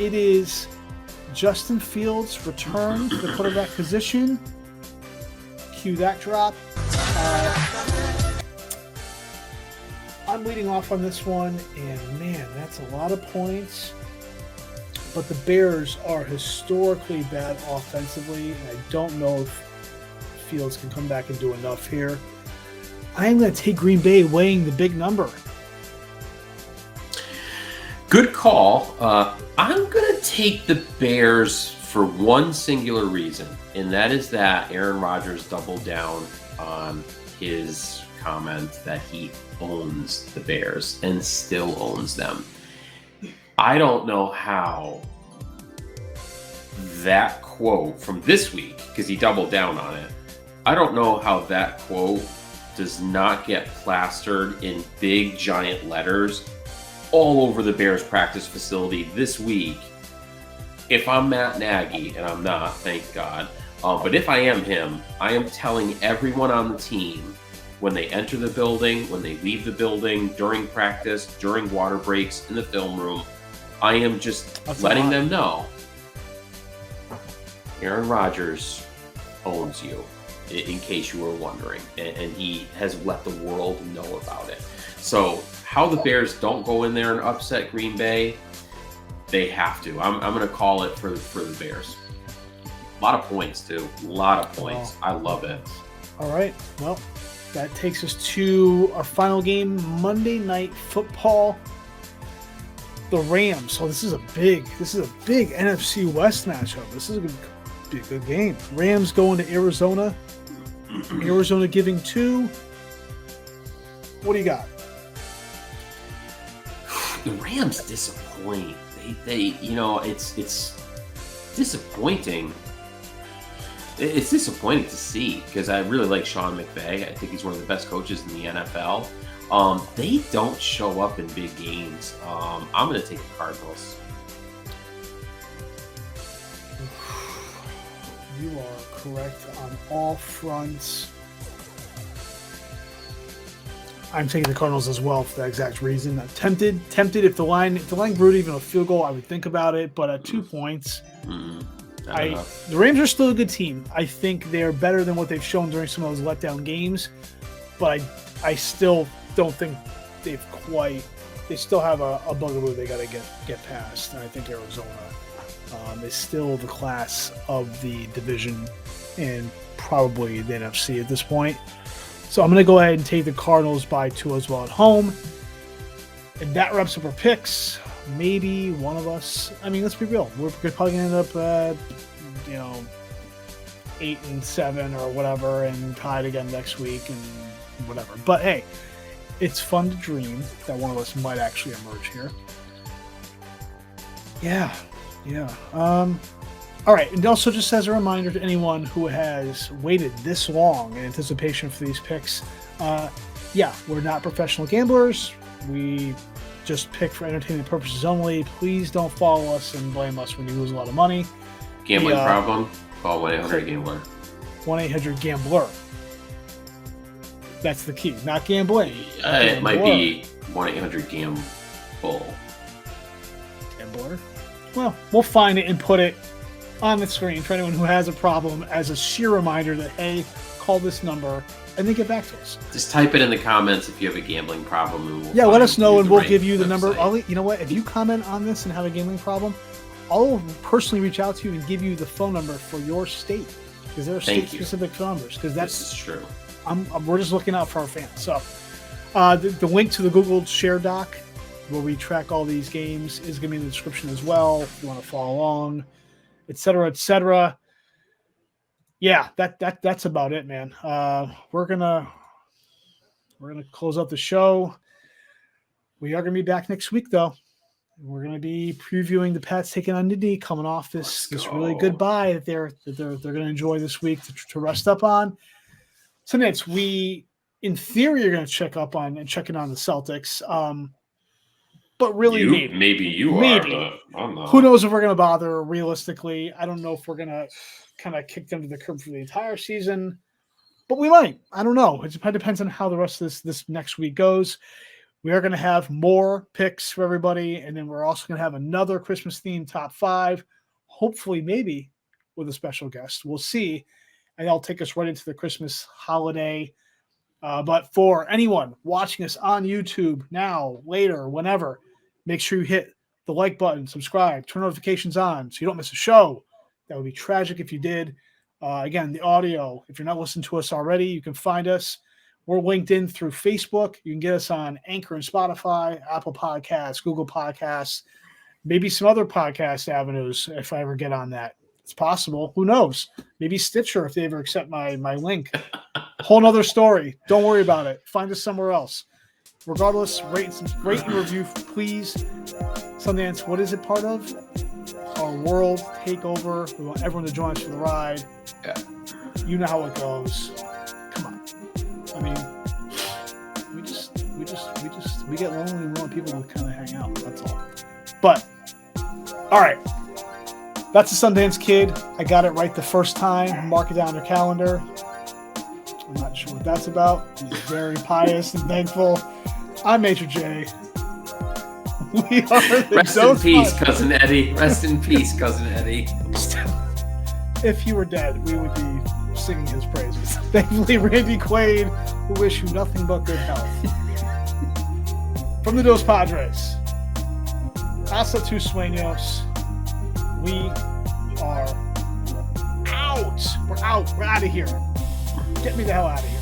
It is Justin Fields' return to the quarterback position. Cue that drop. I'm leading off on this one, and man, that's a lot of points. But the Bears are historically bad offensively, and I don't know if Fields can come back and do enough here. I'm going to take Green Bay weighing the big number. Good call. I'm going to take the Bears for one singular reason, and that is that Aaron Rodgers doubled down on his comment that he owns the Bears and still owns them. I don't know how that quote from this week, because he doubled down on it, I don't know how that quote does not get plastered in big giant letters all over the Bears practice facility this week. If I'm Matt Nagy, and I'm not, thank God, but if I am him, I am telling everyone on the team when they enter the building, when they leave the building, during practice, during water breaks, in the film room, I am just letting them know Aaron Rodgers owns you, in case you were wondering, and he has let the world know about it. So how the Bears don't go in there and upset Green Bay, they have to. I'm going to call it for the Bears. A lot of points, too. A lot of points. I love it. All right. Well, that takes us to our final game, Monday Night Football. The Rams. So this is a big NFC West matchup. This is going to be a good game. Rams going to Arizona. Arizona giving 2. What do you got? The Rams disappoint. They it's disappointing. It's disappointing to see because I really like Sean McVay. I think he's one of the best coaches in the NFL. They don't show up in big games. I'm going to take the Cardinals. You are correct on all fronts. I'm taking the Cardinals as well for that exact reason. I'm tempted. If the line grew to even a field goal, I would think about it. But at 2 points, the Rams are still a good team. I think they're better than what they've shown during some of those letdown games. But I still don't think they've quite. They still have a bugaboo they got to get past. And I think Arizona is still the class of the division and probably the NFC at this point. So I'm going to go ahead and take the Cardinals by 2 as well at home. And that wraps up our picks. Maybe one of us. I mean, let's be real. We're probably going to end up at, 8-7 or whatever and tied again next week and whatever. But hey, it's fun to dream that one of us might actually emerge here. Yeah. All right, and also just as a reminder to anyone who has waited this long in anticipation for these picks, we're not professional gamblers. We just pick for entertainment purposes only. Please don't follow us and blame us when you lose a lot of money. Gambling problem? Call 1-800-GAMBLER. 1-800-GAMBLER. That's the key, not gambling. It might be 1-800-GAMBLE. Gambler? Well, we'll find it and put it on the screen for anyone who has a problem as a sheer reminder that, hey, call this number and then get back to us. Just type it in the comments if you have a gambling problem. And let us know and we'll give you the number. You know what? If you comment on this and have a gambling problem, I'll personally reach out to you and give you the phone number for your state because there are state-specific phone numbers. Because this is true. We're just looking out for our fans. So the link to the Google Share Doc where we track all these games is going to be in the description as well if you want to follow along, etc., etc. Yeah, that's about it, man. We're gonna close out the show. We are gonna be back next week, though. We're gonna be previewing the Pats taking on Nittany, coming off this really good bye that they're gonna enjoy this week to rest up on. So, Nitz, we in theory are gonna check in on the Celtics. But really, maybe you are. But I'm not. Who knows if we're going to bother realistically? I don't know if we're going to kind of kick them to the curb for the entire season, but we might. I don't know. It depends on how the rest of this next week goes. We are going to have more picks for everybody, and then we're also going to have another Christmas-themed top 5, hopefully maybe with a special guest. We'll see, and that'll take us right into the Christmas holiday. But for anyone watching us on YouTube now, later, whenever, make sure you hit the like button, subscribe, turn notifications on so you don't miss a show. That would be tragic if you did. Again, the audio, if you're not listening to us already, you can find us. We're linked in through Facebook. You can get us on Anchor and Spotify, Apple Podcasts, Google Podcasts, maybe some other podcast avenues if I ever get on that. It's possible. Who knows? Maybe Stitcher if they ever accept my link. Whole nother story. Don't worry about it. Find us somewhere else. Regardless, rate and review, please. Sundance, what is it part of? Our world takeover. We want everyone to join us for the ride. Yeah. You know how it goes. Come on. I mean, we just We get lonely and we want people to kind of hang out. That's all. But, all right. That's the Sundance Kid. I got it right the first time. Mark it down on your calendar. I'm not sure what that's about. I'm very pious and thankful. I'm Major J. We are the Rest in peace, Cousin Eddie. Rest in peace, Cousin Eddie. If he were dead, we would be singing his praises. Thankfully, Randy Quaid, who wish you nothing but good health. From the Dos Padres, hasta tus sueños. We are out. We're out. We're out of here. Get me the hell out of here.